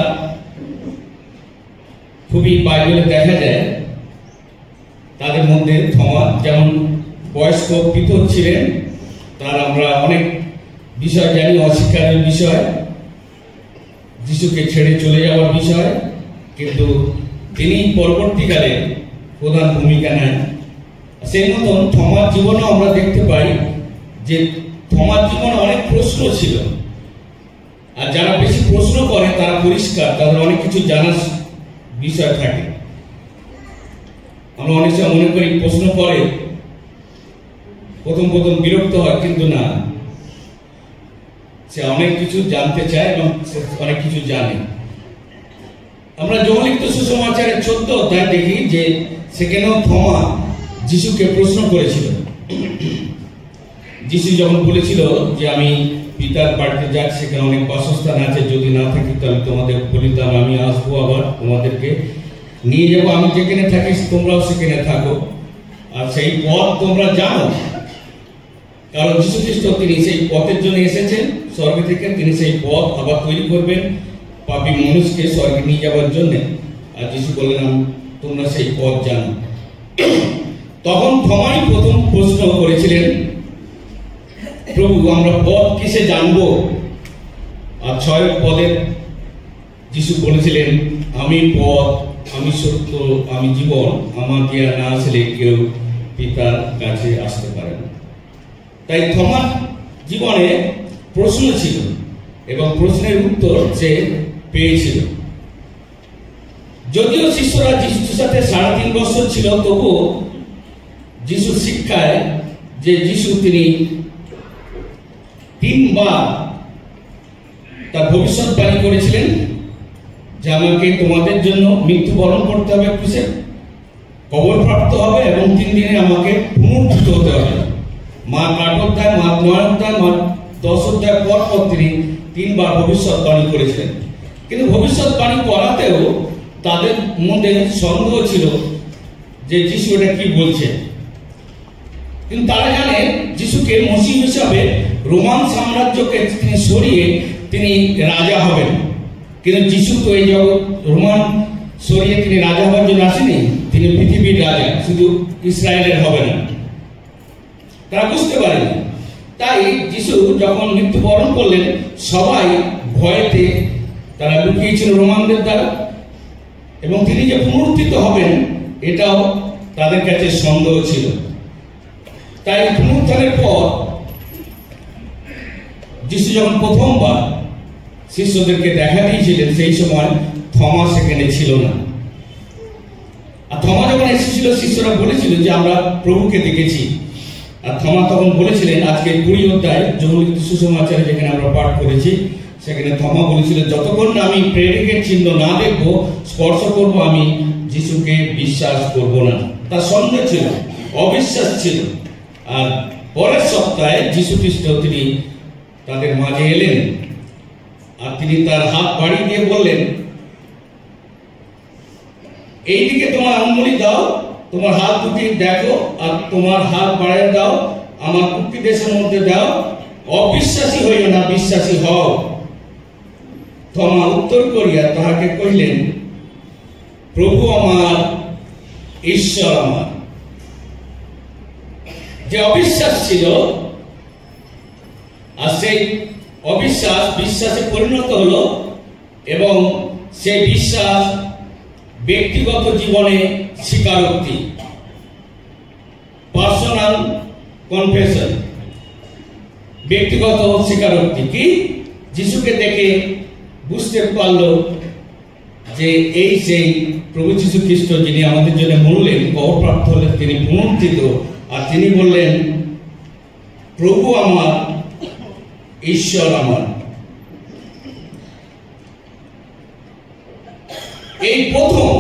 খুবই বাইবেলে দেখা যায়, তাদের মধ্যে থমা যেমন বয়স্ক পিতর ছিলেন, তার আমরা অনেক বিষয় জানি, অস্বীকারের বিষয়, যিশুকে ছেড়ে চলে যাওয়ার বিষয়, কিন্তু তিনি পরবর্তীকালে প্রধান ভূমিকা নেন। সেই মতন থমার জীবনে আমরা দেখতে পাই যে থমার জীবনে অনেক প্রশ্ন ছিল, আর যারা বেশি প্রশ্ন করে তারা পরিষ্কার, তাদের অনেক কিছু জানার বিষয় থাকে। আমরা অনেক সময় মনে করি প্রশ্ন করে প্রথম প্রথম বিরক্ত হয়, কিন্তু না, সে অনেক কিছু জানতে চায় এবং অনেক কিছু জানে। আমরা যোহলিখিত সুসমাচারের 14 অধ্যায় দেখি যে সেখানেও থমা যিশুকে প্রশ্ন করেছিল। যিশু যখন বলেছিল যে আমি পিতার বাড়িতে যাচ্ছি, সেখানে অনেক বাসস্থান আছে, যদি না থাকি তাহলে তোমাদের বলিতাম, আমি আসবো আবার তোমাদেরকে নিয়ে যাবো, আমি যেখানে থাকি তোমরাও সেখানে থাকো, আর সেই পথ তোমরা জানো। কারণ যীশু খ্রিস্ট তিনি সেই পথের জন্য এসেছেন স্বর্গ থেকে, তিনি সেই পথ আবার তৈরি করবেন পাপী মানুষকে স্বর্গে নিয়ে যাওয়ার জন্য। আর যিশু বললেন তোমরা সেই পথ জানো। তখন থমাই প্রথম প্রশ্ন করেছিলেন, প্রভু আমরা পথ কিসে জানবো? আর 6 পদে যিশু বলেছিলেন, আমি পথ, আমি সত্য, আমি জীবন, আমার দিয়া না আসলে কেউ পিতার কাছে আসতে পারে না। তাই থমার জীবনে প্রশ্ন ছিল এবং প্রশ্নের উত্তর সে পেয়েছিল। যদিও শিষ্যরা যিশুর সাথে 3.5 বছর ছিল, তবুও যিশুর শিক্ষায় যে যিশু তিনি 3 বার তার ভবিষ্যৎবাণী করেছিলেন যে আমাকে তোমাদের জন্য মৃত্যুবরণ করতে হবে, ক্রুশে কবর প্রাপ্ত হবে এবং 3 দিনে আমাকে পুনরুত্থিত হতে হবে। মার্ক 8 অধ্যায়, মার্ক 9 অধ্যায়, মার্ক 10 অধ্যায় পর তিনি 3 বার ভবিষ্যৎবাণী করেছিলেন। কিন্তু ভবিষ্যৎবাণী করাতেও তাদের মধ্যে সন্দেহ ছিল যে যিশু এটা কি বলছে। কিন্তু তারা জানে যিশুকে মসিহ হিসাবে রোমান সাম্রাজ্যকে তিনি সরিয়ে তিনি রাজা হবেন। কিন্তু যিশু তো এই জগৎ রোমান সরিয়ে তিনি রাজা হওয়ার জন্য আসেনি, তিনি পৃথিবীর রাজা, শুধু ইসরায়েলের হবে না। তারা বুঝতে পারেনি। তাই যিশু যখন মৃত্যুবরণ করলেন, সবাই ভয়েতে তারা লুকিয়েছিল রোমানদের দ্বারা, এবং তিনি যে পুনরুত্থিত হবেন এটাও তাদের কাছে সন্দেহ ছিল। তাই পুনরুত্থানের পর যিশু যখন প্রথমবার শিষ্যদেরকে দেখা দিয়েছিলেন, সেই সময় থমা সেখানে ছিল না। আর থমা যখন এসেছিল, শিষ্যরা বলেছিল যে আমরা প্রভুকে দেখেছি। আর থমা তখন বলেছিলেন, আজকে 20 অধ্যায় যোহলিখিত সুসমাচারে যেখানে আমরা পাঠ করেছি, সেখানে থমা বলেছিল যতক্ষণ না আমি প্রেরিকের চিহ্ন না দেখবো, স্পর্শ করব, আমি যিশুকে বিশ্বাস করব না। তার সন্দেহ ছিল, অবিশ্বাস ছিল। আর পরের সপ্তাহে যিশু খ্রিস্ট তিনি তাদের মাঝে এলেন, আর তিনি তার হাত বাড়িয়ে দিয়ে বললেন, এইদিকে তোমার আঙ্গুলি দাও, তোমার হাত দুটি দেখো, আর তোমার হাত বাড়িয়ে দাও, আমার কুটি দেশের মধ্যে দাও, অবিশ্বাসী হইও না, বিশ্বাসী হও। থমা উত্তর করিয়া তাহাকে কহিলেন, প্রভু আমার, ঈশ্বর আমার। যে অবিশ্বাস ছিল, আর সেই অবিশ্বাস বিশ্বাসে পরিণত হলো, এবং সেই বিশ্বাস ব্যক্তিগত জীবনে স্বীকারোক্তি, পার্সোনাল কনফেশন, ব্যক্তিগত স্বীকারোক্তি। কি? যিশুকে দেখে বুঝতে পারলো যে এই সেই প্রভু যীশু খ্রিস্ট, যিনি আমাদের জন্য মরলেন, কবরপ্রাপ্ত হলেন, তিনি পুনরুত্থিত। আর তিনি বললেন, প্রভু আমার, ঈশ্বর আমার। এই প্রথম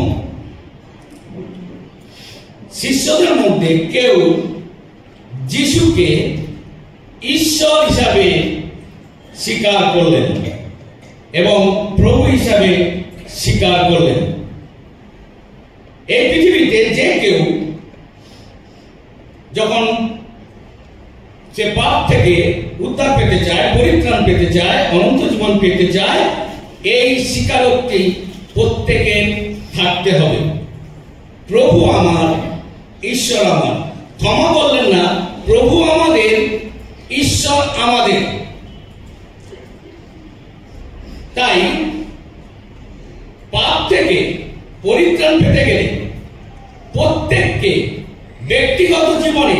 শিষ্যদের মধ্যে কেউ যিশুকে ঈশ্বর হিসাবে স্বীকার করলেন এবং প্রভু হিসাবে স্বীকার করলেন। এই পৃথিবীতে যে কেউ যখন সে পাপ থেকে উদ্ধার পেতে চায়, পরিত্রাণ পেতে চায়, অনন্ত জীবন পেতে চায়, এই স্বীকারোক্তি প্রত্যেকের থাকতে হবে। প্রভু আমার, ঈশ্বর আমার। থমা বললেন না প্রভু আমাদের, ঈশ্বর আমাদের। তাই পাপ থেকে পরিত্রাণ পেতে গেলে প্রত্যেককে ব্যক্তিগত জীবনে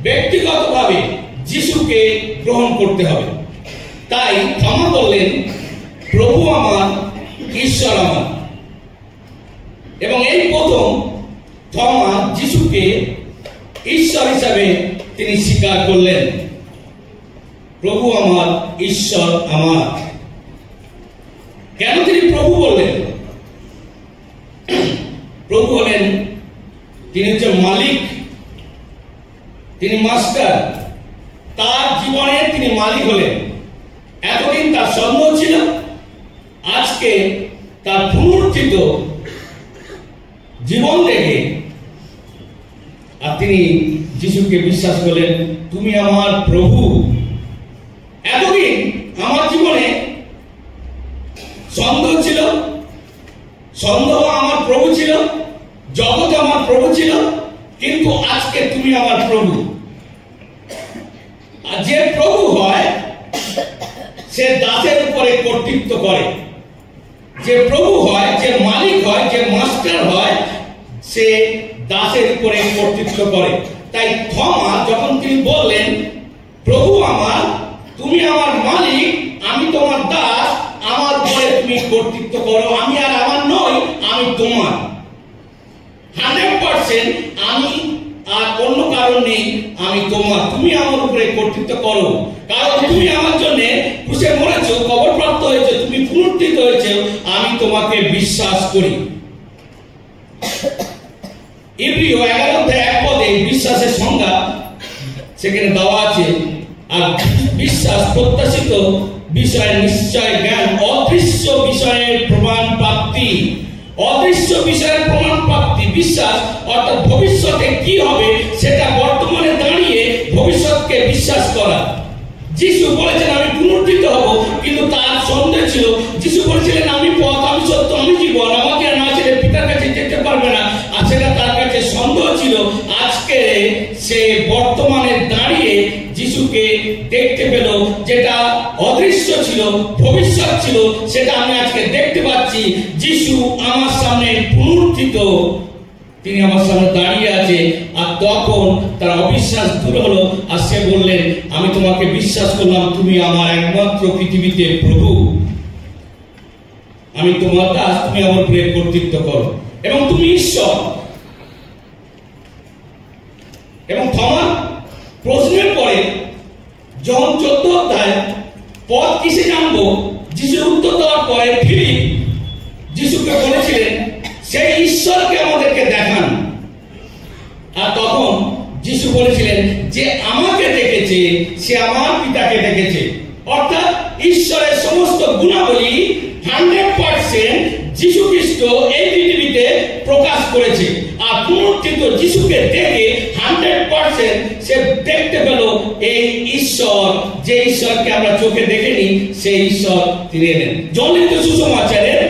ব্যক্তিগতভাবে যিশুকে গ্রহণ করতে হবে। তাই থমা বললেন প্রভু আমার, ঈশ্বর আমার। এবং এই প্রথম থমা যিশুকে ঈশ্বর হিসাবে তিনি স্বীকার করলেন। প্রভু আমার, ঈশ্বর আমার। কেন তিনি প্রভু বললেন? প্রভু হলেন, তিনি হচ্ছেন মালিক, তিনি মাস্টার। তার জীবনে তিনি মালিক হলেন। এতদিন তার সন্দেহ ছিল, আজকে তার পুনরুত্থিত জীবন দেখে আর তিনি যিশুকে বিশ্বাস করলেন, তুমি আমার প্রভু। এতদিন আমার জীবনে সন্দেহ ছিল, সন্দেহ আমার প্রভু ছিল, জগৎ আমার প্রভু ছিল, কিন্তু আজকে তুমি আমার প্রভু। আর যে প্রভু হয় সে দাসের উপরে কর্তৃত্ব করে। যে প্রভু হয়, যে মালিক হয়, যে মাস্টার হয়, সে দাসের উপরে কর্তৃত্ব করে। তাই থমা যখন তিনি বললেন প্রভু আমার, তুমি আমার মালিক, আমি তোমার দাস, আমার উপরে তুমি কর্তৃত্ব করো, আমি আর আমার নই, আমি তোমার। 100% আমি আর অন্য কারণ নেই, আমি তোমার। তুমি আমার উপরে কর্তৃত্ব করো, কারণ তুমি আমার জন্য ক্রুশে মরেছো, কবরপ্রাপ্ত হয়েছে, তুমি পুনরুত্থিত হয়েছে, আমি তোমাকে বিশ্বাস করি। ইব্রিয় 11:1 বিশ্বাসের সংজ্ঞা সেখানে দেওয়া আছে। আর বিশ্বাস প্রত্যাশিত বিষয়ের নিশ্চয় জ্ঞান, অদৃশ্য বিষয়ের প্রমাণ প্রাপ্তি। অদৃশ্য বিষয়ের প্রমাণ প্রাপ্তি বিশ্বাস, অর্থাৎ ভবিষ্যতে কি হবে সেটা বর্তমানে দাঁড়িয়ে ভবিষ্যৎকে বিশ্বাস করা। যিশু বলেছেন আমি পুনরুত্থিত হব, কিন্তু তার সন্দেহ ছিল। যিশু বলেছিলেন আমি পথ, আমি সত্য, আমি জীবন, আমাকে না ছেড়ে পিতার কাছে যেতে পারবে না। আর সেটা তার কাছে সন্দেহ ছিল। আজকে সে বর্তমানে দাঁড়িয়ে যিশুকে দেখতে পেল। যেটা অদৃশ্য ছিল, ভবিষ্যৎ ছিল, সেটা আমি আজকে দেখতে পাচ্ছি। যিশু আমার সামনে পুনরুত্থিত, তিনি আমার সামনে দাঁড়িয়ে আছে। আর তখন তার অবিশ্বাস দূর হলো। আর সে বললেন আমি তোমাকে বিশ্বাস করলাম, তুমি আমার একমাত্র পৃথিবীতে প্রভু, আমি তোমার দাস, তুমি আমার উপরে কর্তৃত্ব করো, এবং তুমি ঈশ্বর। এবং থমা প্রশ্নের পরে জন 14 পথ কিসে জানবো, যিশুর উত্তর দেওয়ার পরে ফিলিপ যিশুকে বলেছিলেন সেই ঈশ্বরকে আমাদেরকে দেখান। আর তখন যিশু বলেছিলেন যে আমাকে দেখেছে সে আমার পিতাকে দেখেছে। অর্থাৎ ঈশ্বরের সমস্ত গুণাবলী 100% যিশু খ্রিস্ট এই পৃথিবীতে প্রকাশ করেছে। আর পুনরুত্থিত যিশুকে দেখে 100% সে দেখতে পেল এই ঈশ্বর, যে ঈশ্বরকে আমরা চোখে দেখিনি, সেই ঈশ্বর তিনি এলেন। জনিত সুসমাচারের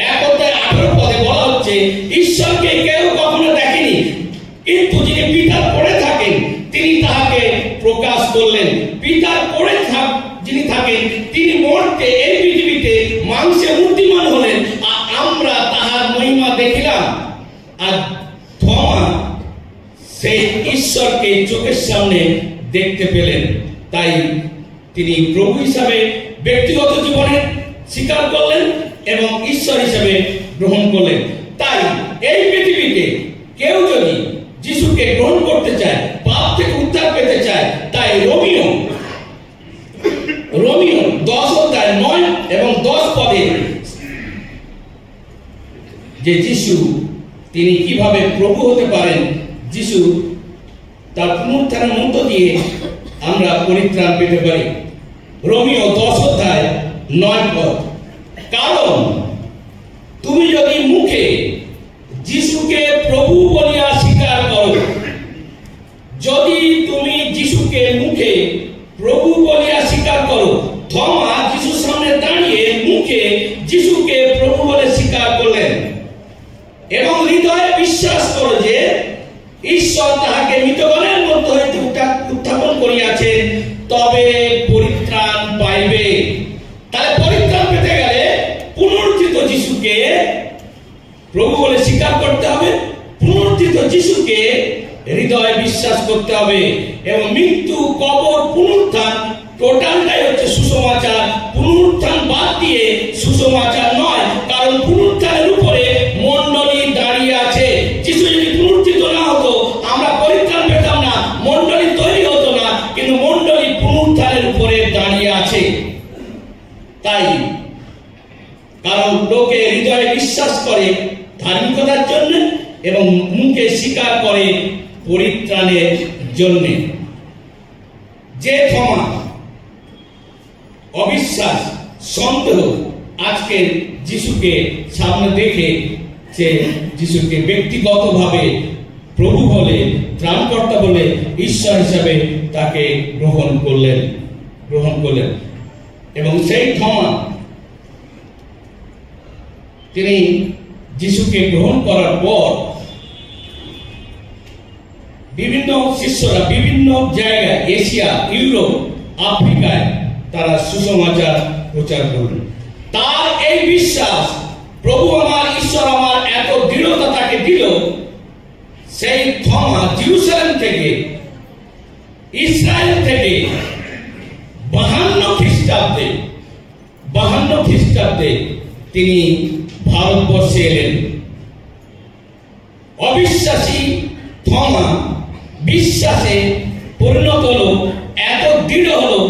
1:18 বলা হচ্ছে ঈশ্বরকে কেউ কখনো দেখেনি, কিন্তু যিনি পিতার পরে থাকেন তিনি তাহাকে প্রকাশ করলেন। পিতার পরে যিনি থাকেন তিনি মর্তে এই পৃথিবীতে মাংসে মূর্তিমান হলেন, আর আমরা তাহার মহিমা দেখিলাম। আর থমা সেই ঈশ্বরকে চোখের সামনে দেখতে পেলেন। তাই তিনি প্রভু হিসাবে ব্যক্তিগত জীবনে স্বীকার করলেন এবং ঈশ্বর হিসাবে গ্রহণ করলেন। তাই এই পৃথিবীতে কেউ যদি যিশুকে গ্রহণ করতে চায়, পাপ থেকে উদ্ধার পেতে চায়, তাই রোমিও 10:9 এবং 10 যে যিশু তিনি কিভাবে প্রভু হতে পারেন, যিশু তার পুনরুত্থানের মধ্য দিয়ে আমরা পরিত্রাণ পেতে পারি। রোমিও 10:9 কারণ তুমি যদি মুখে যিশুকে প্রভু বলিয়া স্বীকার করো, যদি তুমি যিশুকে মুখে প্রভু বলিয়া স্বীকার করো। থমা যিশুর সামনে দাঁড়িয়ে মুখে যিশুকে প্রভু বলে স্বীকার করলেন এবং হৃদয়ে বিশ্বাস করো যে ঈশ্বর বিশ্বাস করতে হবে। এবং মৃত্যু, কবর, পুনরুত্থান টোটালটাই হচ্ছে সুসমাচার। পুনরুত্থান বাদ দিয়ে সুসমাচার নয়, কারণ পুনরুত্থানের উপরে মণ্ডলী দাঁড়িয়ে আছে। যিশু যদি পুনরুত্থিত না হতো আমরা পরিত্রাণ পেতাম না, মণ্ডলী তৈরি হতো না, কিন্তু মণ্ডলী পুনরুত্থানের উপরে দাঁড়িয়ে আছে। তাই কারণ লোকে হৃদয়ে বিশ্বাস করে ধার্মিকতার জন্য এবং মুখে স্বীকার করে পরিত্রাণের জন্য। যে ক্ষমা, অবিশ্বাস, সন্দেহ আজকে যিশুকে সামনে দেখে যে যিশুকে ব্যক্তিগতভাবে প্রভু বলে, ত্রাণকর্তা বলে, ঈশ্বর হিসাবে তাকে গ্রহণ করলেন এবং সেই ক্ষমা তিনি যিশুকে গ্রহণ করার পর বিভিন্ন শিষ্যরা বিভিন্ন জায়গায়, এশিয়া, ইউরোপ, আফ্রিকায় তারা সুসমাচার প্রচার করলেন। তার এই বিশ্বাস, প্রভু আমার, ঈশ্বর আমার, এত দৃঢ়তা তাকে দিল, সেই ক্ষমা জেরুজালেম থেকে, ইসরায়েল থেকে 52 খ্রিস্টাব্দে তিনি ভারতবর্ষে এলেন। অবিশ্বাসী ক্ষমা বিশ্বাসে পরিণত হলো, এত দৃঢ় হলো,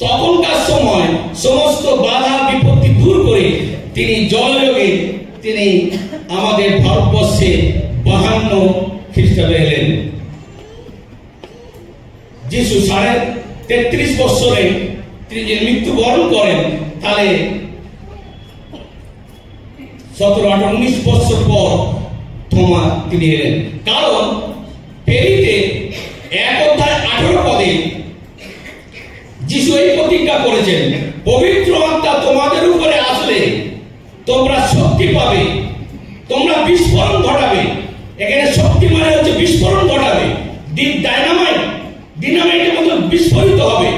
তখনকার সময় সমস্ত বাধা বিপত্তি দূর করে তিনি জলযোগে তিনি আমাদের ভারতবর্ষে 52 খ্রিস্টাব্দে এলেন। যিশু 33.5 বছরে তিনি যে মৃত্যুবরণ করেন, তাহলে 17, 18, 19 বছর পর থমা তিনি এলেন। কারণ ফেরিতে 1:18 পদে যিশু এই প্রতিজ্ঞা করেছেন, পবিত্র আত্মা তোমাদের উপরে আসলে তোমরা শক্তি পাবে, তোমরা বিস্ফোরণ ঘটাবে। এখানে শক্তি মানে হচ্ছে বিস্ফোরণ ঘটাবে, ডিনামাইটের মতো বিস্ফোরিত হবে।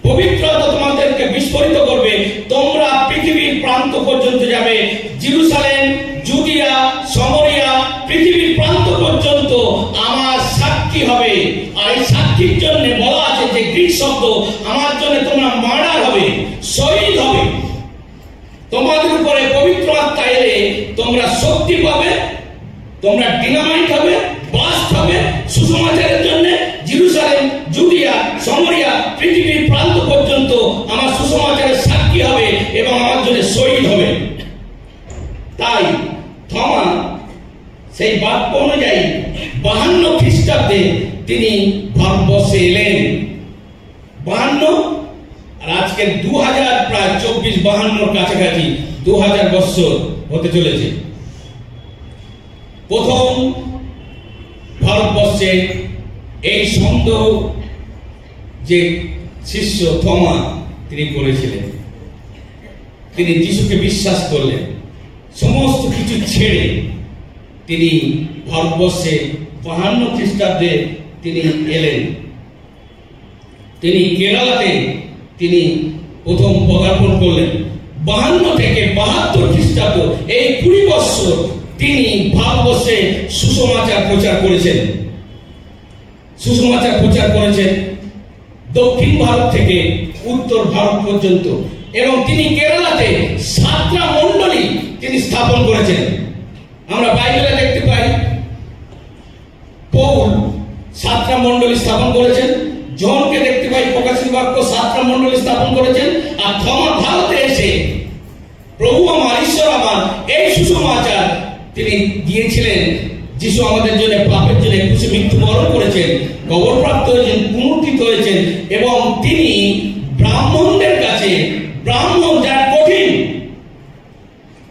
পবিত্র আত্মা তোমাদেরকে বিস্ফোরিত করবে, তোমরা পৃথিবীর প্রান্ত পর্যন্ত যাবে। জেরুজালেম, জুদিয়া, সামরিয়া, পৃথিবীর প্রান্ত পর্যন্ত আমার সাক্ষী হবে। আর এই সাক্ষীর জন্য বলা আছে যে গ্রিক শব্দ, আমার জন্য তোমরা মার্ডার হবে, শহীদ হবে। তোমাদের উপরে পবিত্র আত্মা এলে তোমরা শক্তি পাবে, তোমরা ডিনামাইট হবে, বাস্ট হবে সুসমাচারের জন্য। জেরুজালেম, জুদিয়া, সামরিয়া, পৃথিবীর প্রান্ত পর্যন্ত আমার সুসমাচারের সাক্ষী হবে এবং আমার জন্য শহীদ হবে। তাই থমা সেই বাক্য অনুযায়ী 52 খ্রিস্টাব্দে তিনি ভারতবর্ষে এলেন। 52 আর আজকে 2000, প্রায় 24-52 কাছাকাছি 2000 বছর হতে চলেছে। প্রথম ভারতবর্ষে এই সন্দেহ যে শিষ্য থমা তিনি করেছিলেন, তিনি যিশুকে বিশ্বাস করলেন, সমস্ত কিছু ছেড়ে তিনি ভারতবর্ষে 52 খ্রিস্টাব্দে তিনি এলেন। তিনি কেরালাতে তিনি প্রথম পদার্পণ করলেন। 52 থেকে 72 খ্রিস্টাব্দ, এই 20 বছর তিনি ভারতবর্ষে সুসমাচার প্রচার করেছেন। দক্ষিণ ভারত থেকে উত্তর ভারত পর্যন্ত। এবং তিনি কেরালাতে 7টা মণ্ডলী তিনি স্থাপন করেছেন। আমরা বাইবেলে দেখতে পাই পৌল 7টা মণ্ডলী স্থাপন করেছেন। জনকে দেখতে পাই প্রকাশিত বাক্য 7টা মণ্ডলী স্থাপন করেছেন। আর থমা ভারতে এসে প্রভু আমার, ঈশ্বর আমার, এই সুসমাচার তিনি দিয়েছিলেন। যিশু আমাদের জন্য পাপের জন্য ক্রুশে মৃত্যুবরণ করেছেন, কবরপ্রাপ্ত হয়েছেন, পুনরুত্থিত হয়েছেন এবং তিনি ব্রাহ্মণদের কাছে, ব্রাহ্মণ যারা কঠিন,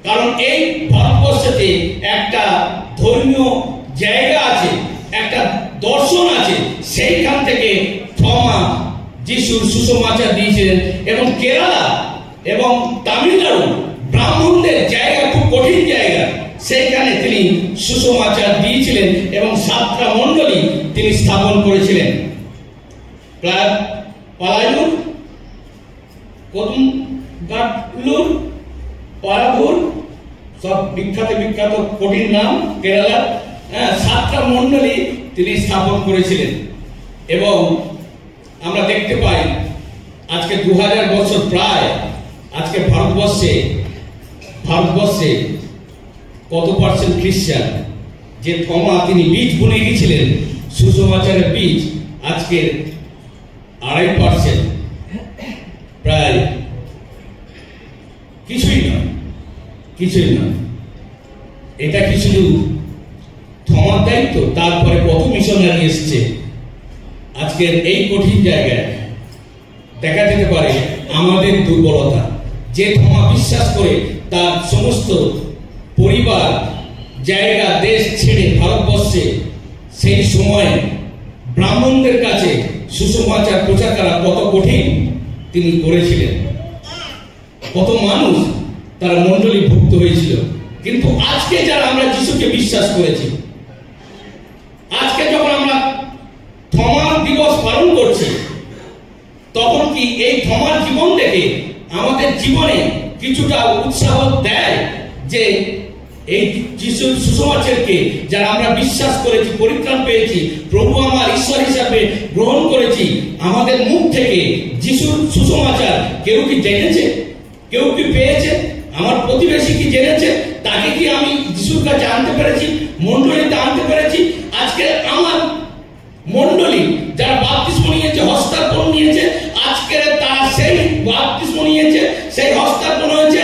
কারণ এই ভারতবর্ষতে একটা ধর্মীয় জায়গা আছে, একটা দর্শন আছে, সেইখান থেকে থমা যিশুর সুসমাচার দিয়েছিলেন। এবং কেরালা এবং তামিলনাড়ু ব্রাহ্মণদের জায়গা খুব কঠিন জায়গা, সেইখানে তিনি সুসমাচার দিয়েছিলেন এবং 7টা মণ্ডলী তিনি স্থাপন করেছিলেন। প্রায় পালাইলুর, কদুমগাটলুর, পারাভুর, সব বিখ্যাত কঠিন নাম কেরালার। 7টা মণ্ডলী তিনি স্থাপন করেছিলেন। এবং আমরা দেখতে পাই আজকে 2000 বছর প্রায় আজকে ভারতবর্ষে কত পার্সেন্ট খ্রিস্টান? যে থমা তিনি বীজ বুনে গিয়েছিলেন, সুসমাচারের বীজ, আজকে 2.5%, প্রায় কিছুই নয়। এটা কি শুধু থমার দায়িত্ব? তারপরে কত মিশনারি এসছে আজকের এই কঠিন জায়গায়। দেখা যেতে পারে আমাদের দুর্বলতা, যে থমা বিশ্বাস করে তার সমস্ত পরিবার, জায়গা, দেশ ছেড়ে ভারতবর্ষে সেই সময় ব্রাহ্মণদের কাছে সুসমাচার প্রচার করা কত কঠিন তিনি করেছিলেন। কত মানুষ তারা মণ্ডলীভুক্ত হয়েছিল। কিন্তু আজকে যারা আমরা যিশুকে বিশ্বাস করেছি, আজকে যখন আমরা থমার দিবস পালন করছি, তখন কি এই থমার জীবন দেখে আমাদের জীবনে কিছুটা উৎসাহ দেয় যে এই যিশুর সুসমাচারকে যারা আমরা বিশ্বাস করেছি, পরিত্রাণ পেয়েছি, প্রভু আমার ঈশ্বর হিসাবে গ্রহণ করেছি, আমাদের মুখ থেকে যিশুর সুসমাচার কেউ কি জেনেছে? কেউ কি পেয়েছে? আমার প্রতিবেশী কি জেনেছে? তাকে কি আমি যিশুর কাছে আনতে পেরেছি, মণ্ডলীতে আনতে পেরেছি? আজকে আমার মণ্ডলী যারা বাপ্তিস্ম নিয়েছে, হস্তার্পণ নিয়েছে, আজকে তারা সেই বাপ্তিস্ম নিয়েছে, সেই হস্তার্পণ হয়েছে,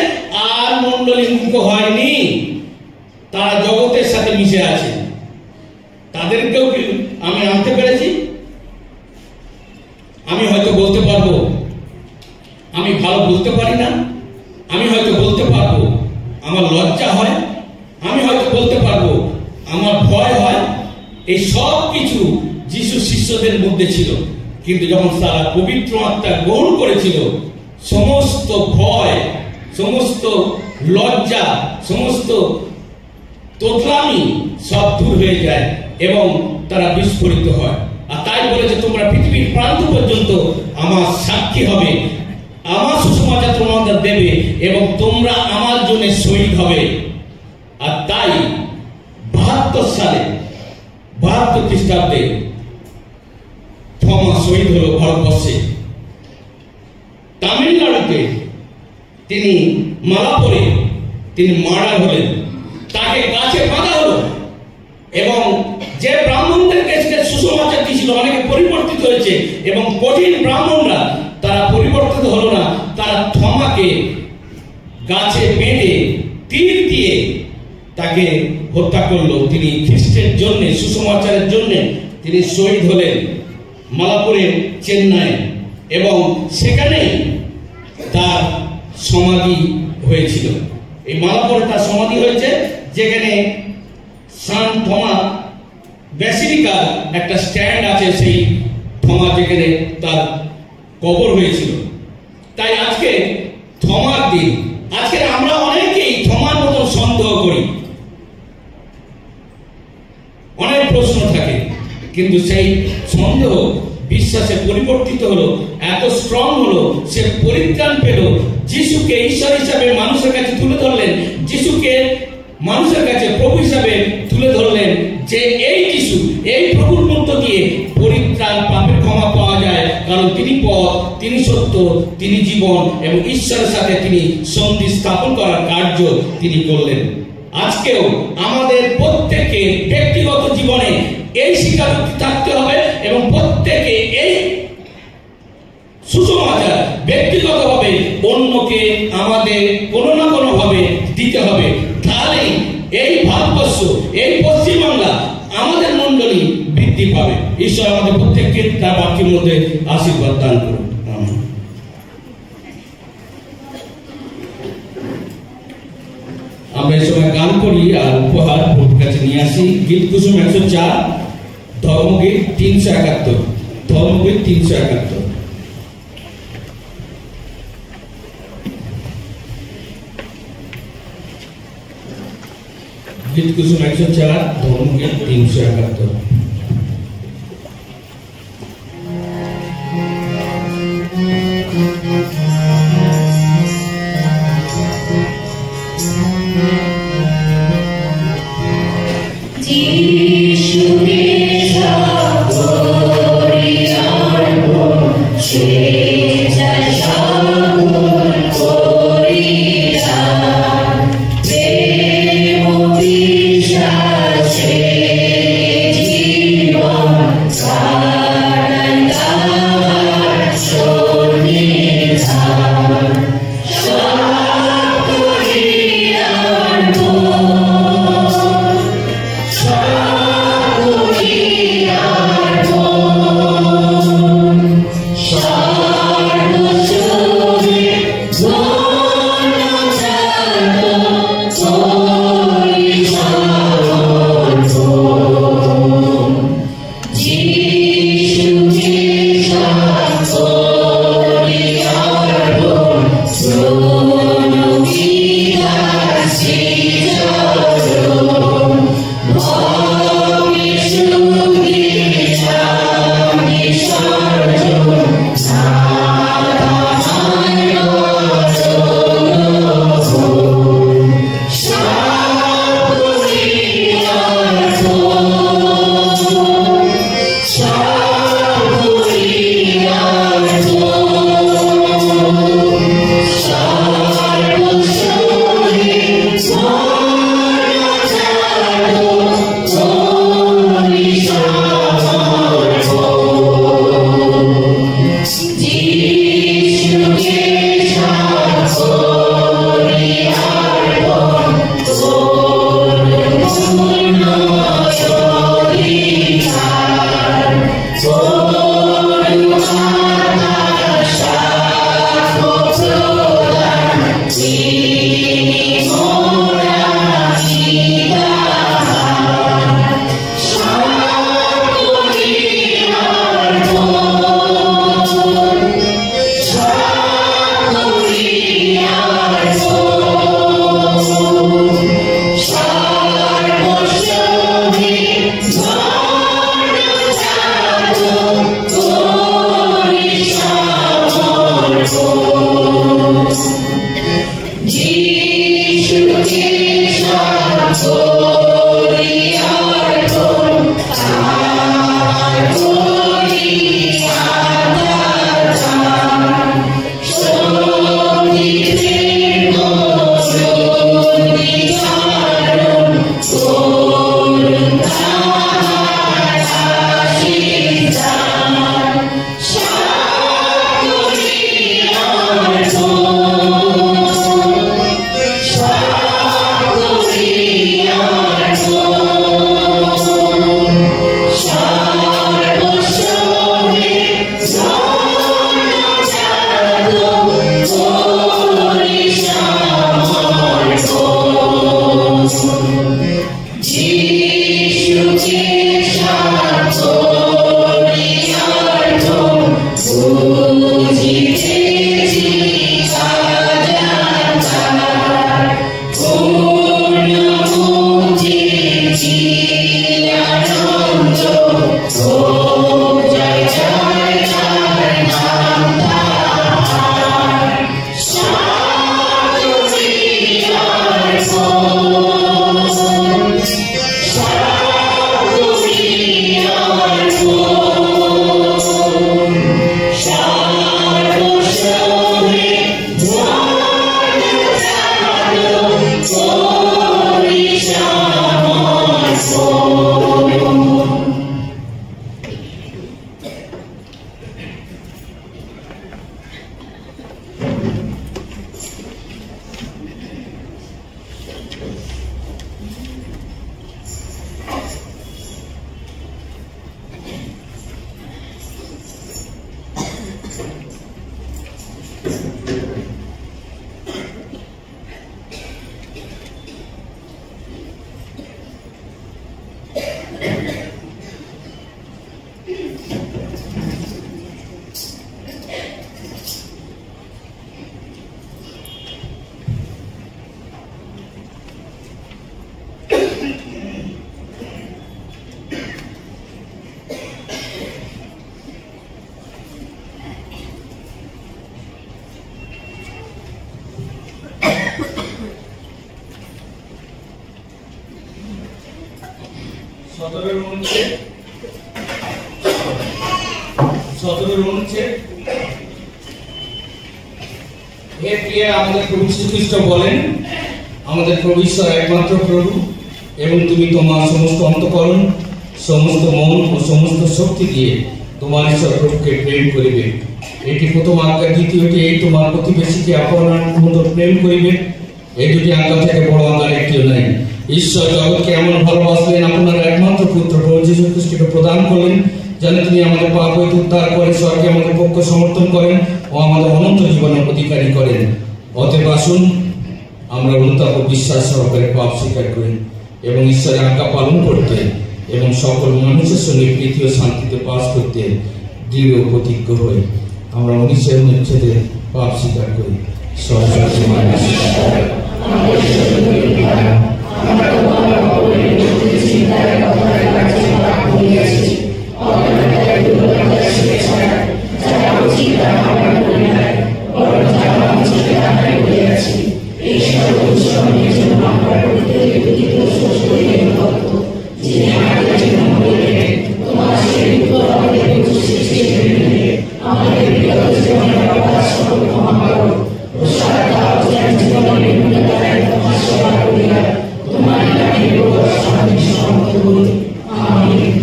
আর মণ্ডলী মুক্ত হয়নি, তারা জগতের সাথে মিশে আছে। তাদেরকেও কি আমি আনতে পেরেছি? আমি হয়তো বলতে পারবো আমি ভালো বলতে পারি না, আমি হয়তো বলতে পারবো আমার লজ্জা হয়, আমি হয়তো বলতে পারবো আমার ভয় হয়। এই সব কিছু যিশু শিষ্যদের মধ্যে ছিল, কিন্তু যখন তারা পবিত্র আত্মা গ্রহণ করেছিল, সমস্ত ভয়, সমস্ত লজ্জা, সমস্ত তোতলামি সব দূর হয়ে যায় এবং তারা বিস্ফোরিত হয়। আর তাই বলেছে, তোমরা পৃথিবীর প্রান্ত পর্যন্ত আমার সাক্ষী হবে, আমার সুসমাচার তোমাদের দেবে এবং তোমরা আমার জন্য শহীদ হবে। আর তাই 72 সালে 72 খ্রিস্টাব্দে থমা শহীদ হলো ভারতবর্ষে। তামিলনাড়ুতে তিনি মালাপুরে তিনি মার্ডার হলেন, তাকে গাছে বাঁধা হলো। এবং যে ব্রাহ্মণদেরকে সুসমাচার দিয়েছিল, অনেকে পরিবর্তিত হয়েছে এবং কঠিন ব্রাহ্মণরা তারা পরিবর্তিত হলো না, তারা থমাকে গাছে বেঁধে তীর দিয়ে তাকে হত্যা করলো। তিনি খ্রিস্টের জন্য, সুসমাচারের জন্য তিনি শহীদ হলেন মালাপুরের চেন্নাই, এবং সেখানেই তার সমাধি হয়েছিল। এই মালাপুরে তার সমাধি হয়েছে, যেখানে সান থমা ব্যাসিলিকার একটা স্ট্যান্ড আছে, সেই থমা যেখানে তার কবর হয়েছিল। তাই আজকে থমার দিন। আজকে আমরা অনেকেই থমার মতো সন্দেহ করি, অনেক প্রশ্ন থাকে, কিন্তু সেই সন্দেহ বিশ্বাসে পরিবর্তিত হলো, এত স্ট্রং হলো, সে পরিত্রাণ পেল, যিশুকে ঈশ্বর হিসাবে মানুষের কাছে তুলে ধরলেন, যিশুকে মানুষের কাছে প্রভু হিসাবে তুলে ধরলেন, যে এই যিশু, এই প্রভুর মধ্য দিয়ে পরিত্রাণ, পাপের ক্ষমা পাওয়া যায়, কারণ তিনি পথ, তিনি সত্য, তিনি জীবন, এবং ঈশ্বরের সাথে তিনি সন্ধি স্থাপন করার কার্য তিনি করলেন। আজকেও আমাদের প্রত্যেকে ব্যক্তিগত জীবনে এই স্বীকারোক্তি থাকতে হবে এবং প্রত্যেকে এই সুসমাচার ব্যক্তিগতভাবে অন্যকে আমাদের কোনো না কোনো ভাবে দিতে হবে। তাহলেই এই ভারতবর্ষ, এই পশ্চিমবাংলা, আমাদের মণ্ডলী বৃদ্ধি পাবে। ঈশ্বর আমাদের প্রত্যেককে তার বাক্যের মধ্যে আশীর্বাদ দান করুন। আমরা এই সময় গান করি আর উপহার প্রভুর কাছে নিয়ে আসি। গীত কুসুম 104, ধর্মগীত 371, ধর্মগীত 371। গীত কুসুম 104, ধর্মগীত 371। Jesus. হে প্রিয়, আমাদের প্রভু শ্রীকৃষ্ণ বলেন, আমাদের প্রভু ঈশ্বর একমাত্র প্রভু, এবং তুমি তোমার সমস্ত অন্তঃকরণ, সমস্ত মন ও সমস্ত শক্তি দিয়ে তোমার ঈশ্বর প্রভুকে প্রেম করিবে। এটি প্রথম আজ্ঞা। দ্বিতীয়টি, এই তোমার প্রতিবেশীকে আপনার মতো প্রেম করিবে। এই দুটি আজ্ঞা থেকে বড় আজ্ঞা একটিও নাই। ঈশ্বর জগৎকে এমন ভালোবাসলেন, আপনার একমাত্র পুত্র প্রভু যীশু খ্রিস্টকে প্রদান করলেন, যেন তিনি আমাদের পাপ হইতে উদ্ধার করে স্বর্গে আমাদের পক্ষ সমর্থন করেন ও আমাদের অনন্ত জীবনের অধিকারী করেন। অতএব আসুন আমরা অনুতাপ ও বিশ্বাস সহকারে পাপ স্বীকার করি এবং ঈশ্বরের আজ্ঞা পালন করতে এবং সকল মানুষের সঙ্গে প্রীতি ও শান্তিতে বাস করতে দৃঢ় প্রতিজ্ঞ হই। আমরা অনিশ্চয় অনুচ্ছেদে পাপ স্বীকার করি।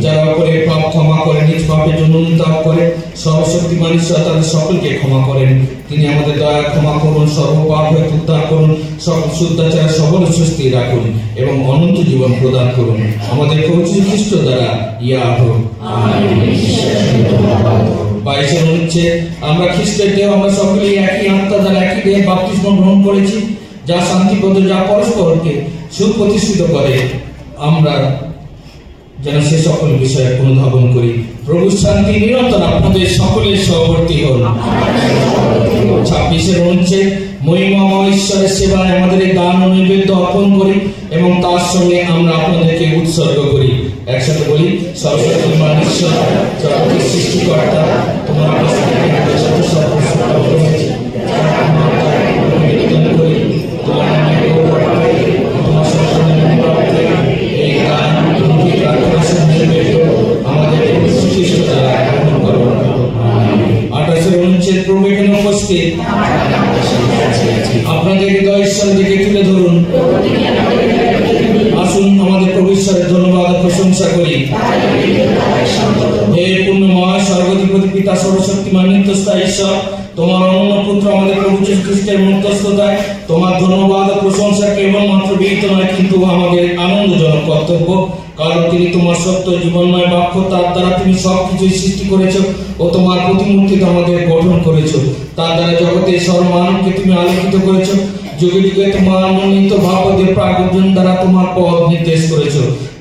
যারা করে পাপ ক্ষমা করে, নিজ পাপের জন্য অনুতাপ করে, সর্বশক্তিমান ঈশ্বর তাদের সকলকে ক্ষমা করেন। তিনি আমাদের দয়া ক্ষমা করুন, সর্বপাপ হয়ে উদ্ধার করুন, সকল শুদ্ধাচার সবল সুস্থির রাখুন এবং অনন্ত জীবন প্রদান করুন। আমাদের প্রভু যীশু খ্রিস্ট দ্বারা ইয়া হোক। বাইশের হচ্ছে, আমরা খ্রিস্টের দেহ, আমরা সকলেই একই আত্মা দ্বারা একই দেহে বাপ্তিস্ম গ্রহণ করেছি, যা শান্তিপদ, যা পরস্পরকে সুপ্রতিষ্ঠিত করে। আমরা যেন সে সকল বিষয়ে অনুধাবন করি। প্রভু শান্তি নিরন্তর আপনাদের সকলের সহবর্তী হন। 26 হচ্ছে, মহিমাময় ঈশ্বরের সেবায় আমাদের এই দান ও নৈবেদ্য অর্পণ করি এবং তার সঙ্গে আমরা আপনাদেরকে উৎসর্গ করি। একসাথে বলি, সর্বশক্তিমান ঈশ্বর, জগতের সৃষ্টিকর্তা, তোমার আপনাদের হৃদয় ঈশ্বরের দিকে তুলে ধরুন। আসুন আমাদের প্রভু ঈশ্বরের ধন্যবাদ ও প্রশংসা করি। হে পূর্ণময় সর্বাধিপতি পিতা সর্বশক্তিমান নিত্যস্থায়ী ঈশ্বর, তোমার অনন্য পুত্র আমাদের প্রভু যীশু খ্রিস্টের মধ্যস্থতায় তোমার ধন্যবাদ ও প্রশংসা কেবলমাত্র বিহিত নয়, কিন্তু আমাদের আনন্দজনক কর্তব্য। কারণ তিনি তোমার সত্য জীবনময় বাক্য, তার দ্বারা তুমি সবকিছুই সৃষ্টি করেছ ও তোমার প্রতিমূর্তিতে আমাদের গঠন করেছ। তার দ্বারা জগতের সর্বমানবকে তুমি আলোকিত করেছ। যুগে যুগে তোমার মনোনীত ভাবদের প্রাগজন দ্বারা তোমার পথ নির্দেশ করেছ।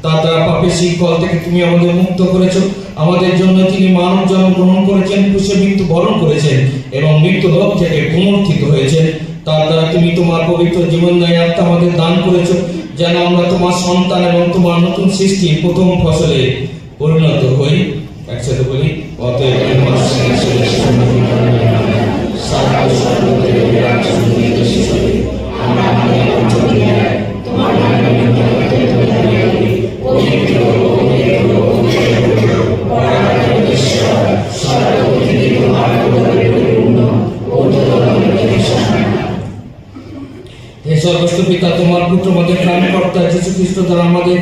তার দ্বারা পাপের শিকল থেকে তুমি আমাদের মুক্ত করেছ। আমাদের জন্য তিনি মানব জন্ম গ্রহণ করেছেন, ক্রুশে মৃত্যু বরণ করেছেন এবং মৃত্যু লোক থেকে পুনরুত্থিত হয়েছেন। তার দ্বারা তুমি তোমার পবিত্র জীবনদায়ী আত্মা আমাদের দান করেছ, যেন আমরা তোমার সন্তান এবং তোমার নতুন সৃষ্টির প্রথম ফসলে পরিণত হই। একসাথে বলি, অতএব সর্বস্ব পিতা, তোমার পুত্র আমাদের ত্রাণকর্তা যীশু খ্রিস্ট দ্বারা আমাদের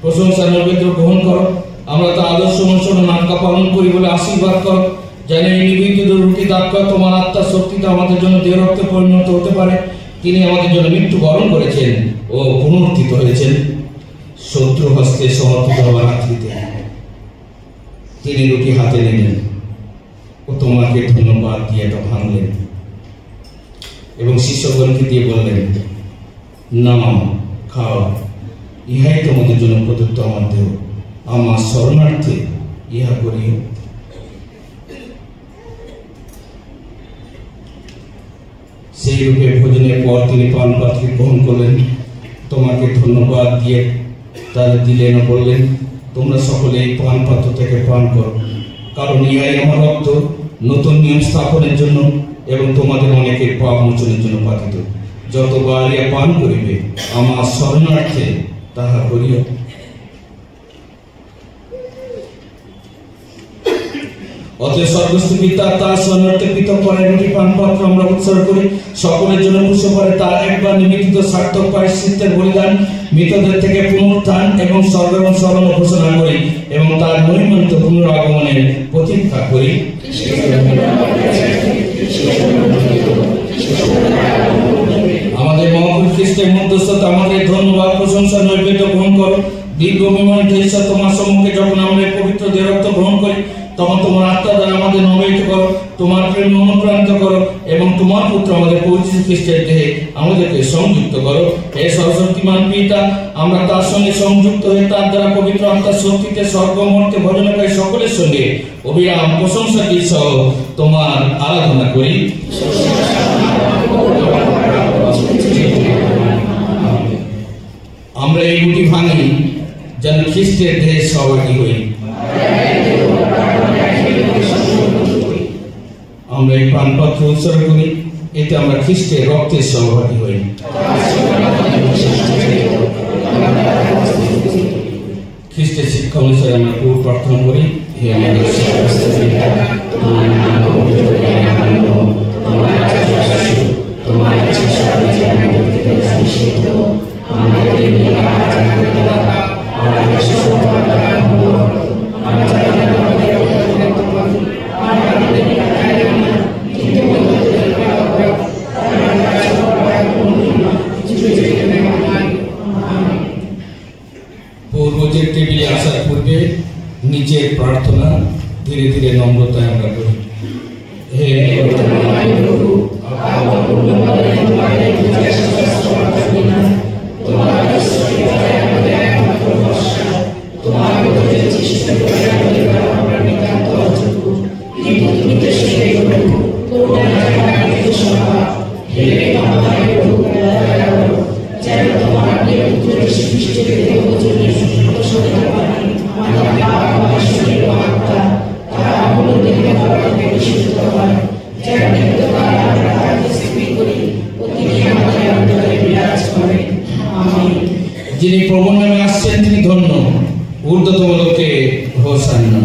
প্রশংসা নৈবেদ্য গ্রহণ করো। আমরা তো আদর্শ অনুসরণ আজ্ঞা পালন করি বলে আশীর্বাদ করো, যেন এই নিবেদিত রুটি দাক্কা তোমার আত্মার শক্তিতে আমাদের জন্য দেহ রক্তে পরিণত হতে পারে। তিনি আমাদের জন্য মৃত্যু বরণ করেছেন ও পুনরুত্থিত হয়েছেন। শত্রু হস্তে সমর্পিত হওয়ার রাত্রিতে তিনি রুটি হাতে নিলেন ও তোমাকে ধন্যবাদ দিয়ে এটা ভাঙলেন এবং শিষ্যগণকে দিয়ে বললেন, নাও খাও, ইহাই তোমাদের জন্য প্রদত্ত আমার দেহ, আমার শরণার্থে ইহা করিও। সেই রূপে ভোজনের পর তিনি পান পাত্রে গ্রহণ করলেন, তোমাকে ধন্যবাদ দিয়ে তাদের দিলেন ও বললেন, তোমরা সকলে এই পান পাত্র থেকে পান করো, কারণ ইহাই আমার রক্ত, নতুন নিয়ম স্থাপনের জন্য এবং তোমাদের অনেকের পাপ মোচনের জন্য পাঠিত। যতবার ইহা পান করিবে আমার শরণার্থে তাহা করিও। অতএব স্বর্গস্থ পিতা তার স্বর্ণার্থে পৃথক করা রুটি পান পাত্র আমরা উৎসর্গ করি সকলের জন্য পুষে পড়ে তার একবার নিবেদিত সার্থক প্রায়শ্চিত্তের বলিদান মৃতদের থেকে পুনরুত্থান এবং স্বর্গ এবং স্মরণ ঘোষণা করি এবং তার মহিমান্বিত পুনরাগমনের প্রতীক্ষা করি। আমাদের মহাপুরুষ খ্রিস্টের মধ্যস্থতা আমাদের ধন্যবাদ প্রশংসা নৈবেদ্য গ্রহণ করো। দীর্ঘ বিমানিত ঈশ্বর তোমার সম্মুখে যখন আমরা পবিত্র দেহ রক্ত গ্রহণ করি তখন তোমার আত্মা দ্বারা আমাদের নবায়িত করো, তোমার প্রেমে অনুপ্রাণিত করো এবং তোমার পুত্র আমাদের প্রভু যীশু খ্রিস্টের দেহে আমাদেরকে সংযুক্ত করো। হে সর্বশক্তিমান পিতা, আমরা তার সঙ্গে সংযুক্ত হয়ে তার দ্বারা পবিত্র আত্মার শক্তিতে স্বর্গ মর্তে ভজনকারী সকলের সঙ্গে অবিরাম প্রশংসা সহ তোমার আরাধনা করি। আমরা এই রুটি ভাঙি যেন খ্রিস্টের দেহে সহভাগী হই। আমরা এই পানপাত্র উৎসর্গ করি, এতে আমরা খ্রিস্টের রক্তের সহভাগী হই। খ্রিস্টের শিক্ষা অনুসারে আমরা প্রভু প্রার্থনা করি। হে আমাদের পূর্বজের টেবিলে আসার পূর্বে নিজের প্রার্থনা ধীরে ধীরে নম্রতায় আমরা করি। হে যিনি প্রভুর নামে আসছেন তিনি ধন্য, ঊর্ধ্বতম লোকে হোসান্না।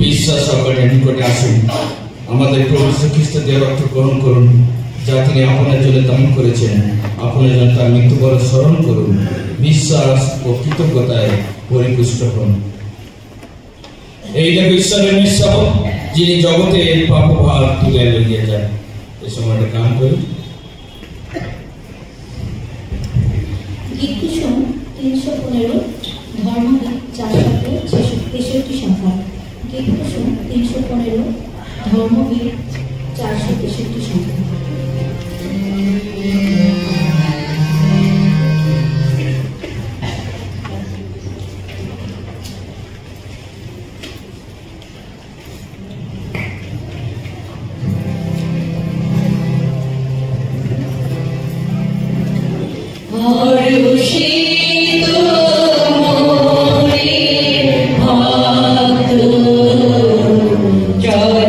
বিশ্বাস সহকারে নিকটে আসুন, আমাদের প্রভু যীশু খ্রিস্টের দেহ রক্ত গ্রহণ করুন, যা তিনি আপনার জন্য দান করেছেন। আপনার জন্য তার মৃত্যুবরণ স্মরণ করুন, বিশ্বাস ও কৃতজ্ঞতায় পরিপুষ্ট হন। এই দেখো ঈশ্বরের নিঃস্ব, যিনি জগতের পাপভার তুলে লইয়ে যায়। এই সময়টা কাম করি। গীতকুসুম 315 ধর্মগীত 463 সংখ্যা। গীতকুসুম 315 ধর্মগীত 463 সংখ্যা। জয়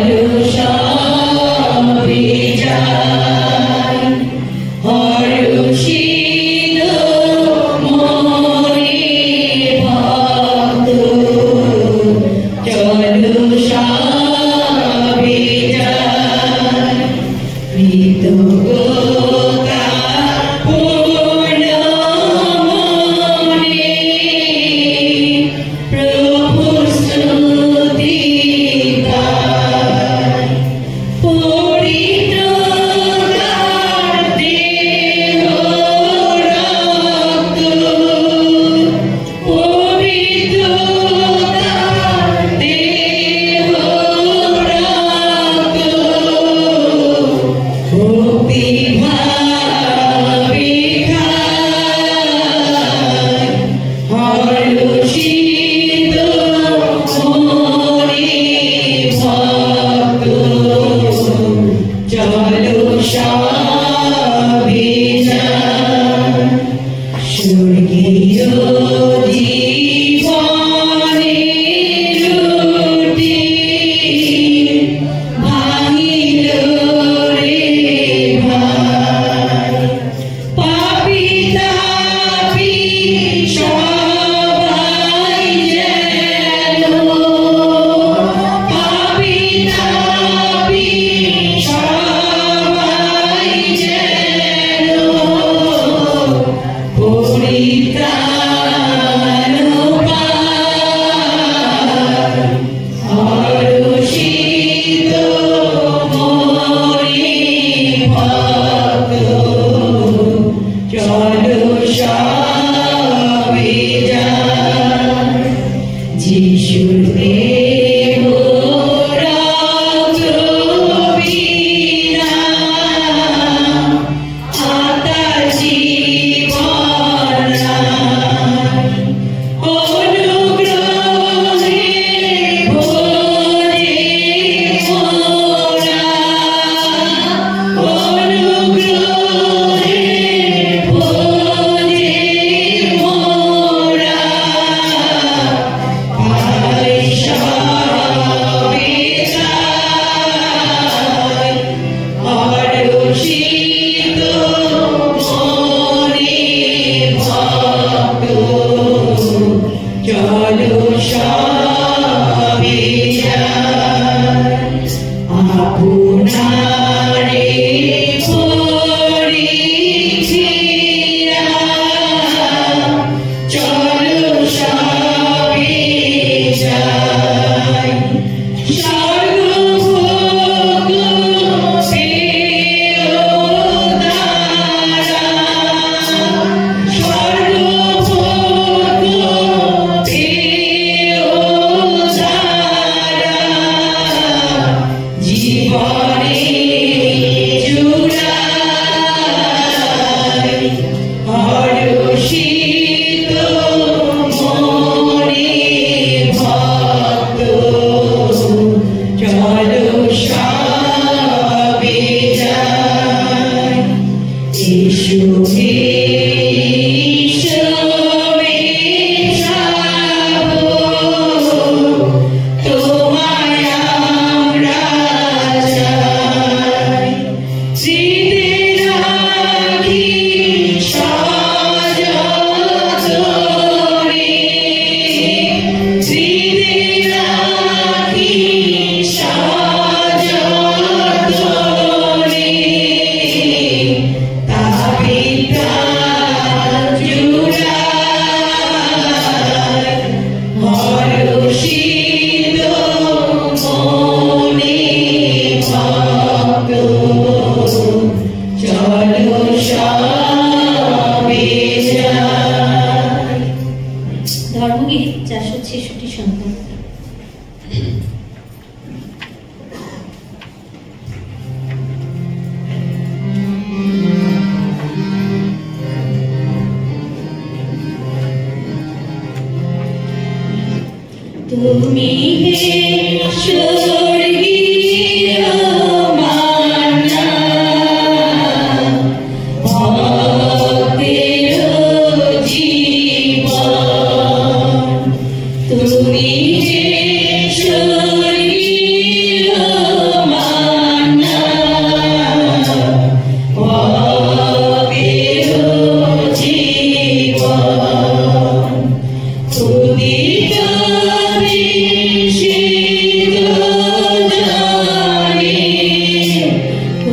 Shall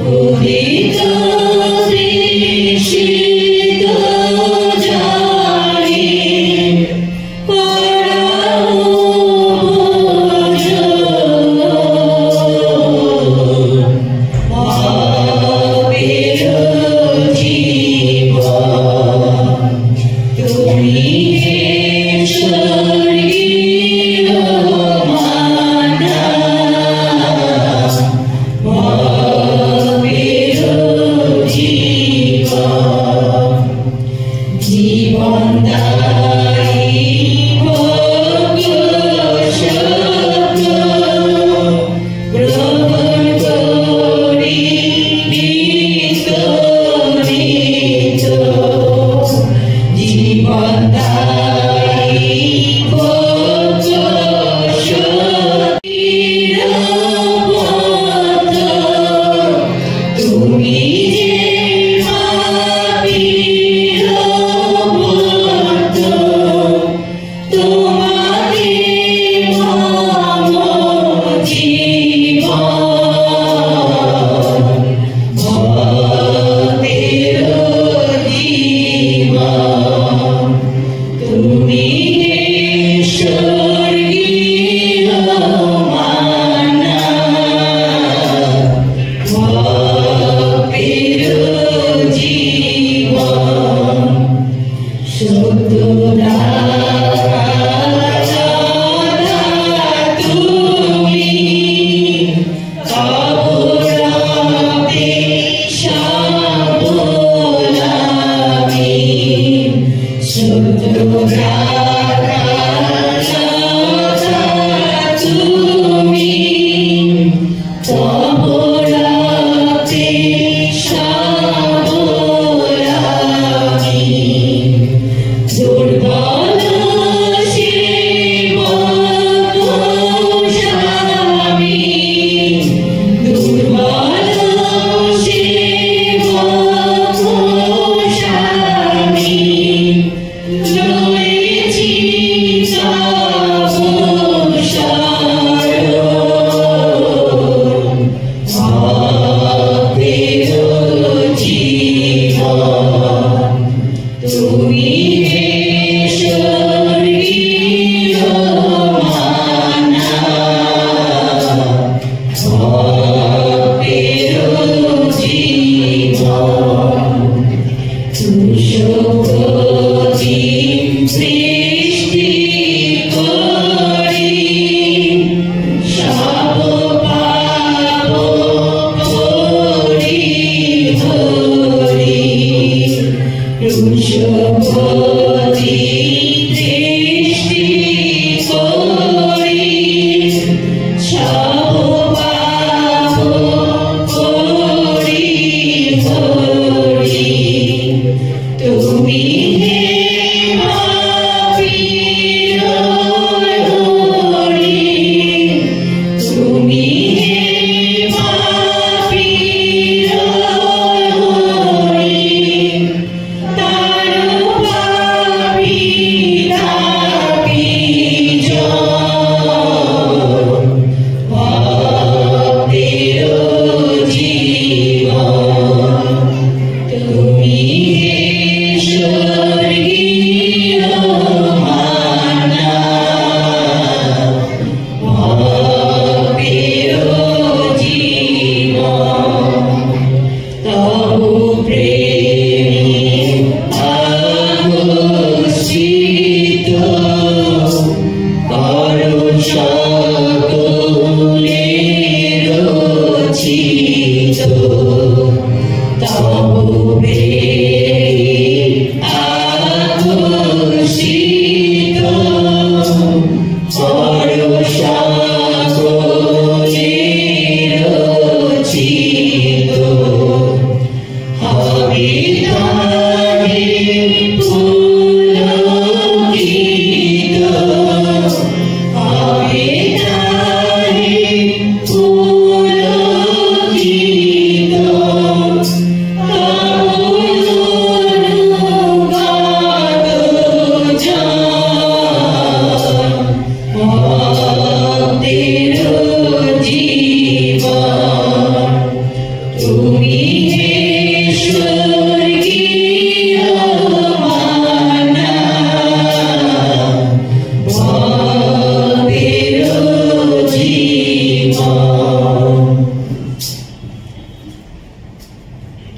Oh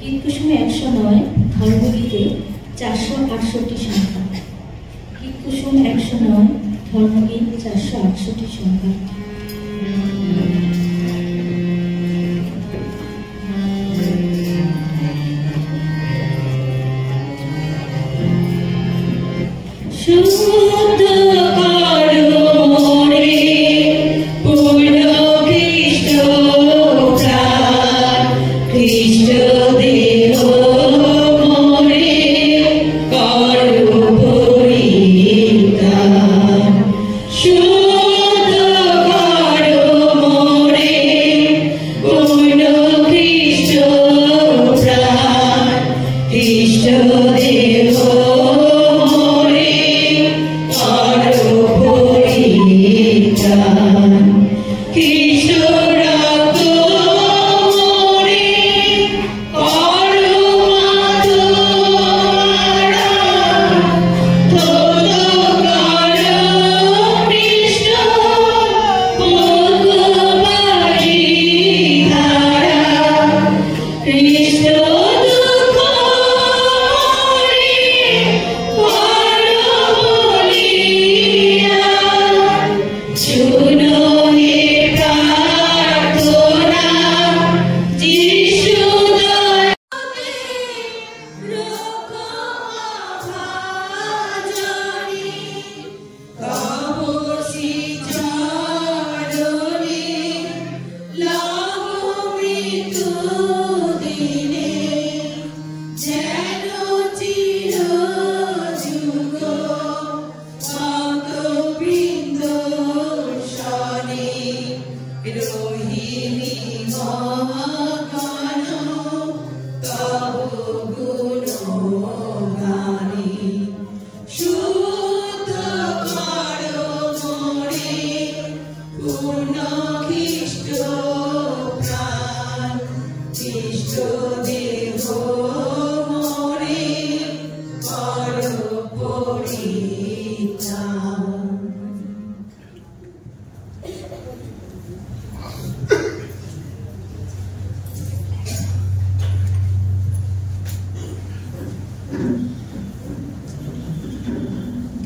গীতকুসুমে 109 ধর্মগীতে 468 সংখ্যা। গীতকুসুম 109 ধর্মগীত 468 সংখ্যা। শুদ্ধ করো মোরে পূর্ণ খ্রিস্ট প্রাণ, খ্রিস্ট দেহ মোরে করো পরিত্রাণ। শুদ্ধ করো মোরে পূর্ণ খ্রিস্ট প্রাণ, খ্রিস্ট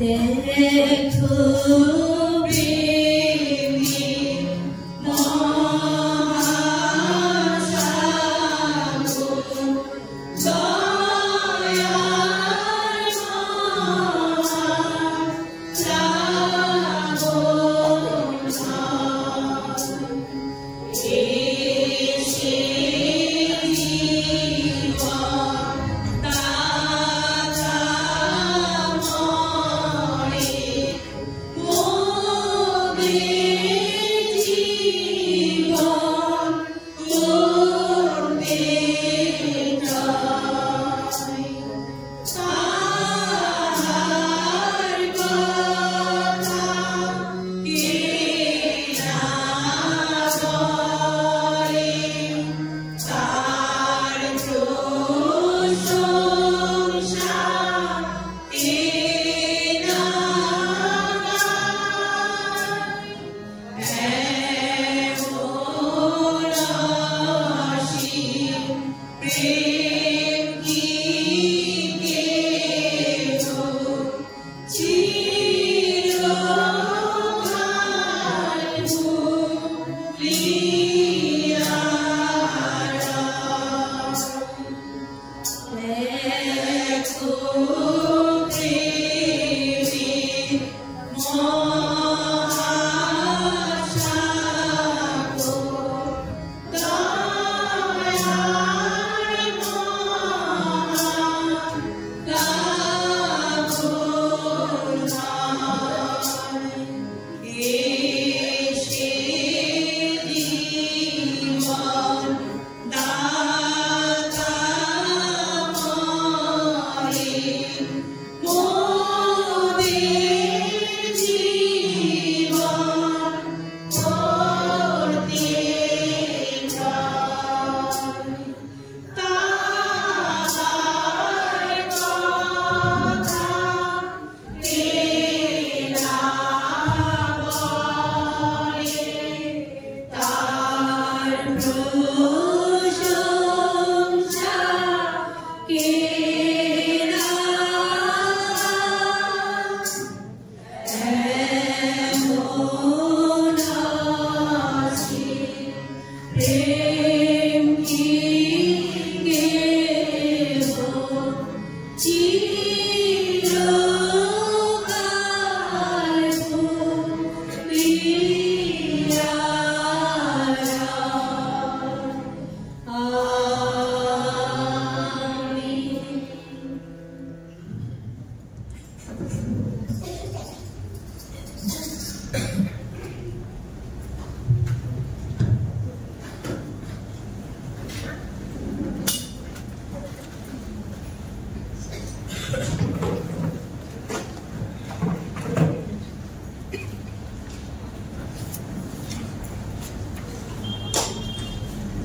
দেহ দেখো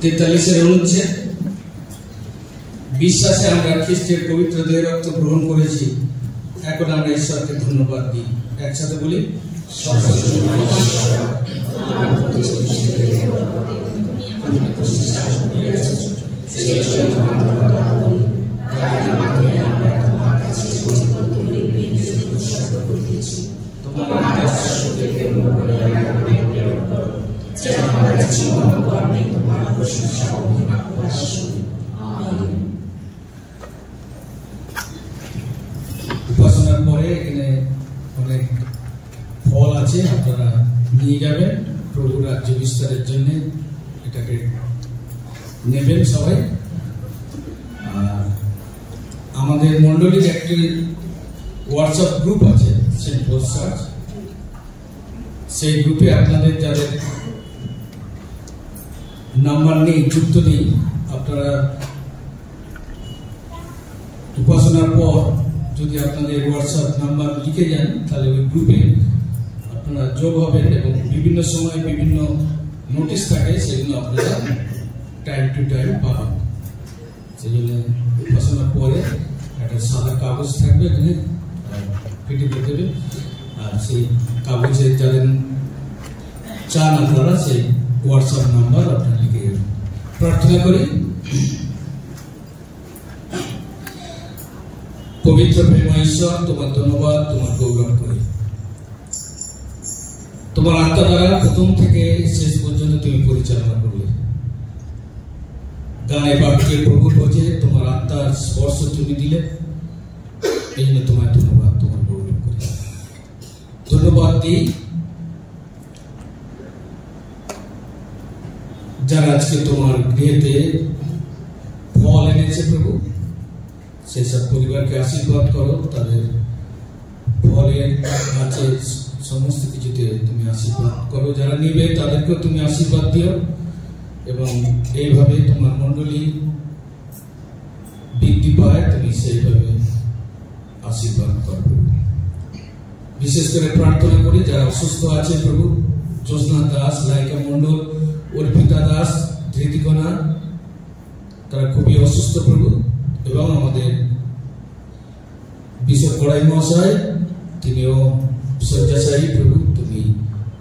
43 অনুচ্ছেদ, বিশ্বাসে আমরা খ্রিস্টের পবিত্র দেহ রক্ত গ্রহণ করেছি, এখন আমরা ঈশ্বরকে ধন্যবাদ দিই। একসাথে বলি, উপাসনার পরে এখানে অনেক ফল আছে, আপনারা নিয়ে যাবেন প্রভু রাজ্য বিস্তারের জন্য, এটাকে নেবেন সবাই। আর আমাদের মন্ডলীর একটি হোয়াটসঅ্যাপ গ্রুপ আছে, সেন্ট পল চার্চ, সেই গ্রুপে আপনাদের যাদের নাম্বার নেই, যুক্ত নেই, আপনারা উপাসনার পর যদি আপনাদের হোয়াটসঅ্যাপ নাম্বার লিখে যান, তাহলে ওই গ্রুপে আপনারা যোগ হবেন এবং বিভিন্ন সময় বিভিন্ন নোটিশ থাকে, সেগুলো আপনারা টাইম টু টাইম পাবেন। সেই জন্য উপাসনার পরে একটা সাদা কাগজ থাকবে, এখানে কেটে দিয়ে দেবে, আর সেই কাগজে যাদের চান আপনারা সেই হোয়াটসঅ্যাপ নাম্বার আপনারা লিখে দেবেন। প্রার্থনা করি। পবিত্র প্রেমময় ঈশ্বর, তোমার ধন্যবাদ, তোমার গৌরব করি। তোমার আত্মা দ্বারা প্রথম থেকে শেষ পর্যন্ত তুমি পরিচালনা করলে। গানে বাক্যে প্রভুর হচ্ছে তোমার আত্মার স্পর্শ তুমি দিলে, এই জন্য তোমার ধন্যবাদ, তোমার গৌরব করি। ধন্যবাদ দিই যারা আজকে তোমার গৃহেতে ফল এনেছে প্রভু, সেই সব পরিবারকে আশীর্বাদ করো, তাদের ফলের কাছে সমস্ত কিছুতে তুমি আশীর্বাদ করো, যারা নিবে তাদেরকেও তুমি আশীর্বাদ দিও, এবং এইভাবে তোমার মণ্ডলী বৃদ্ধি পায়, তুমি সেইভাবে আশীর্বাদ করো। বিশেষ করে প্রার্থনা করি যারা অসুস্থ আছে প্রভু, জ্যোৎস্না দাস, লাইকা মণ্ডল, অর্পিতা দাস, ধৃতিকণা, তারা খুবই অসুস্থ প্রভু, এবং আমাদের বিশপ কড়াই মহাশয়, তিনিও শয্যাশায়ী প্রভু, তুমি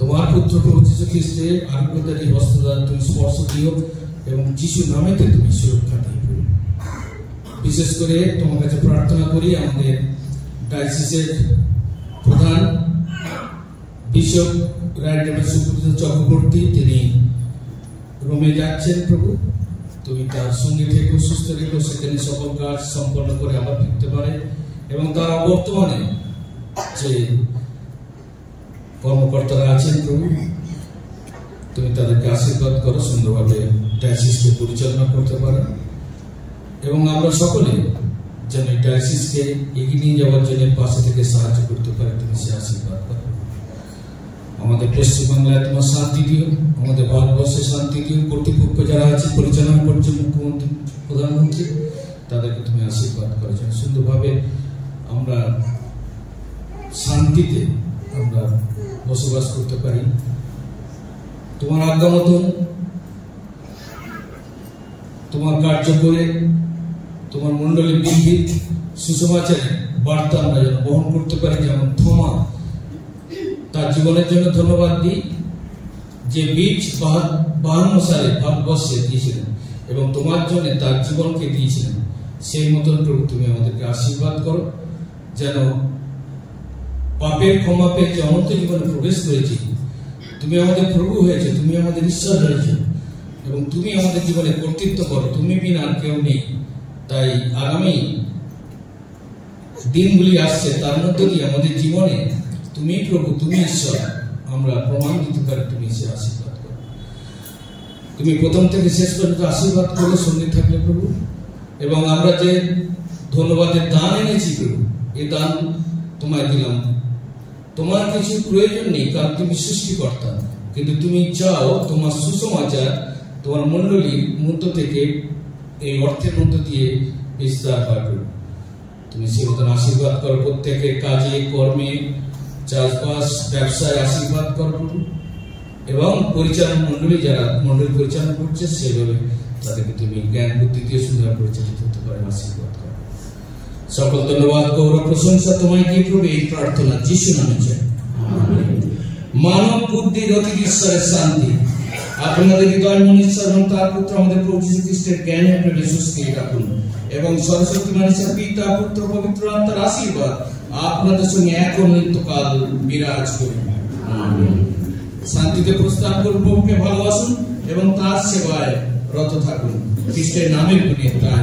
তোমার পুত্র প্রভু যীশু খ্রিস্টের আরোগ্যদারী হস্ত দ্বারা তুমি স্পর্শ দিও এবং যিশু নামেতে তুমি সুরক্ষা দিও প্রভু। বিশেষ করে তোমার কাছে প্রার্থনা করি আমাদের ডায়োসিসের প্রধান বিশপ রাইট সুব্রত চক্রবর্তী, তিনি রোমে যাচ্ছেন প্রভু, তুমি তার সঙ্গে থেকেও সুস্থ রেখো, সেখানে সকল কাজ সম্পন্ন করে আবার ফিরতে পারে, এবং তারা বর্তমানে যে কর্মকর্তারা আছেন প্রভু, তুমি তাদেরকে আশীর্বাদ করো, সুন্দরভাবে ডায়োসিসকে পরিচালনা করতে পারে, এবং আমরা সকলে যেন ডায়োসিসকে এগিয়ে নিয়ে যাওয়ার জন্য পাশে থেকে সাহায্য করতে পারে, তুমি সে আশীর্বাদ করো। আমাদের পশ্চিমবাংলায় তোমার শান্তি দিও, আমাদের ভারতবর্ষে শান্তি দিও, কর্তৃপক্ষ যারা আছে পরিচালনা করছে, মুখ্যমন্ত্রী, প্রধানমন্ত্রী, তাদেরকে তুমি আশীর্বাদ করো, সুন্দরভাবে আমরা শান্তিতে আমরা বসবাস করতে পারি। তোমার আজ্ঞা মতন তোমার কার্য করে তোমার মণ্ডলীর বৃদ্ধি সুসমাচারের বার্তা আমরা যেন বহন করতে পারি, যেমন থমা তার জীবনের জন্য ধন্যবাদ দিই, যে বীজ 52 সালে ভারতবর্ষে দিয়েছিলেন এবং তোমার জন্য তার জীবনকে দিয়েছিলেন, সেই মতন প্রভু তুমি আমাদেরকে আশীর্বাদ করো, যেন পাপের ক্ষমা পেয়ে যে অনন্ত জীবনে প্রবেশ করেছি, তুমি আমাদের প্রভু হয়েছে, তুমি আমাদের ঈশ্বর হয়েছে, এবং তুমি আমাদের জীবনে কর্তৃত্ব করো, তুমি বিনা আর কেউ নেই। তাই আগামী দিনগুলি আসছে, তার মধ্যে দিয়ে আমাদের জীবনে তুমি প্রভু, তুমি ঈশ্বর, আমরা প্রমাণ দিতে পারি, তুমি সে আশীর্বাদ করো। তুমি প্রথম থেকে শেষ পর্যন্ত আশীর্বাদ করে সঙ্গে থাকলে প্রভু, এবং আমরা যে ধন্যবাদের দান এনেছি প্রভু, এই দান তোমায় দিলাম। তোমার কিছু প্রয়োজন নেই, কারণ তুমি সৃষ্টিকর্তা, কিন্তু তুমি চাও তোমার সুসমাচার তোমার মণ্ডলীর মধ্য থেকে এই অর্থের মধ্য দিয়ে বিস্তার হয় প্রভু। তুমি সে মতন আশীর্বাদ করো, প্রত্যেকের কাজে কর্মে চাষবাস ব্যবসায় আশীর্বাদ করো প্রভু, এবং পরিচালনা মন্ডলী যারা মন্ডলী পরিচালনা করছে সেভাবে তাদেরকে তুমি জ্ঞান বুদ্ধি দিয়ে সুন্দর পরিচালিত হতে পারে, আশীর্বাদ করো। সকল ধন্যবাদ গৌরব প্রশংসা তোমায় দিয়ে প্রভু এই প্রার্থনা যিশু নামে চাই। মানব বুদ্ধির অতি ঈশ্বরের শান্তি আপনাদের হৃদয় মনীশ্বর এবং তার পুত্র আমাদের প্রভু যীশু খ্রিস্টের জ্ঞানে প্রেমে সুস্থির রাখুন এবং সরস্বতী মানুষের পিতা পুত্র পবিত্র আত্মার আশীর্বাদ আপনাদের সঙ্গে এখন নিত্যকাল বিরাজ করুন। শান্তিতে প্রস্থান করুন, প্রভুকে ভালোবাসুন এবং তার সেবায় রত থাকুন। খ্রিস্টের নামে গুণিয়ে তাই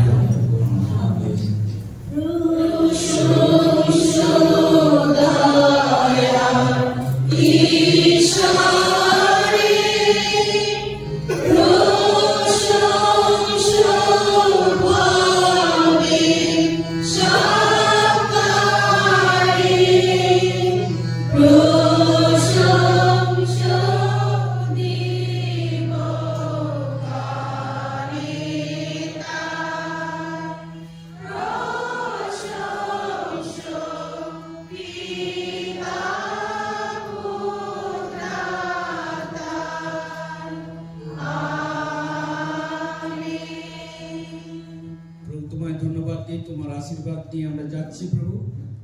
তোমার আশীর্বাদ নিয়ে আমরা যাচ্ছি। প্রভু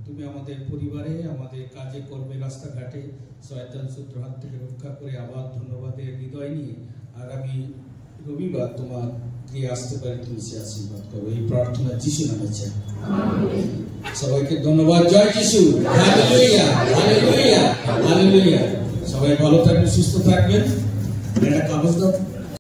তুমি আমাদের পরিবারে, আমাদের কাজে কর্মে, রাস্তাঘাটে শয়তান শত্রুর হাত থেকে রক্ষা করে আবার ধন্যবাদের হৃদয় নিয়ে আগামী রবিবার তোমার দিয়ে আসতে পারি, তুমি সে আশীর্বাদ করো। এই প্রার্থনা যিশু নামে চাই। সবাইকে ধন্যবাদ। জয় যিশু। Hallelujah, hallelujah, hallelujah. সবাই ভালো থাকবেন, সুস্থ থাকবেন। এটা কাগজ দাও।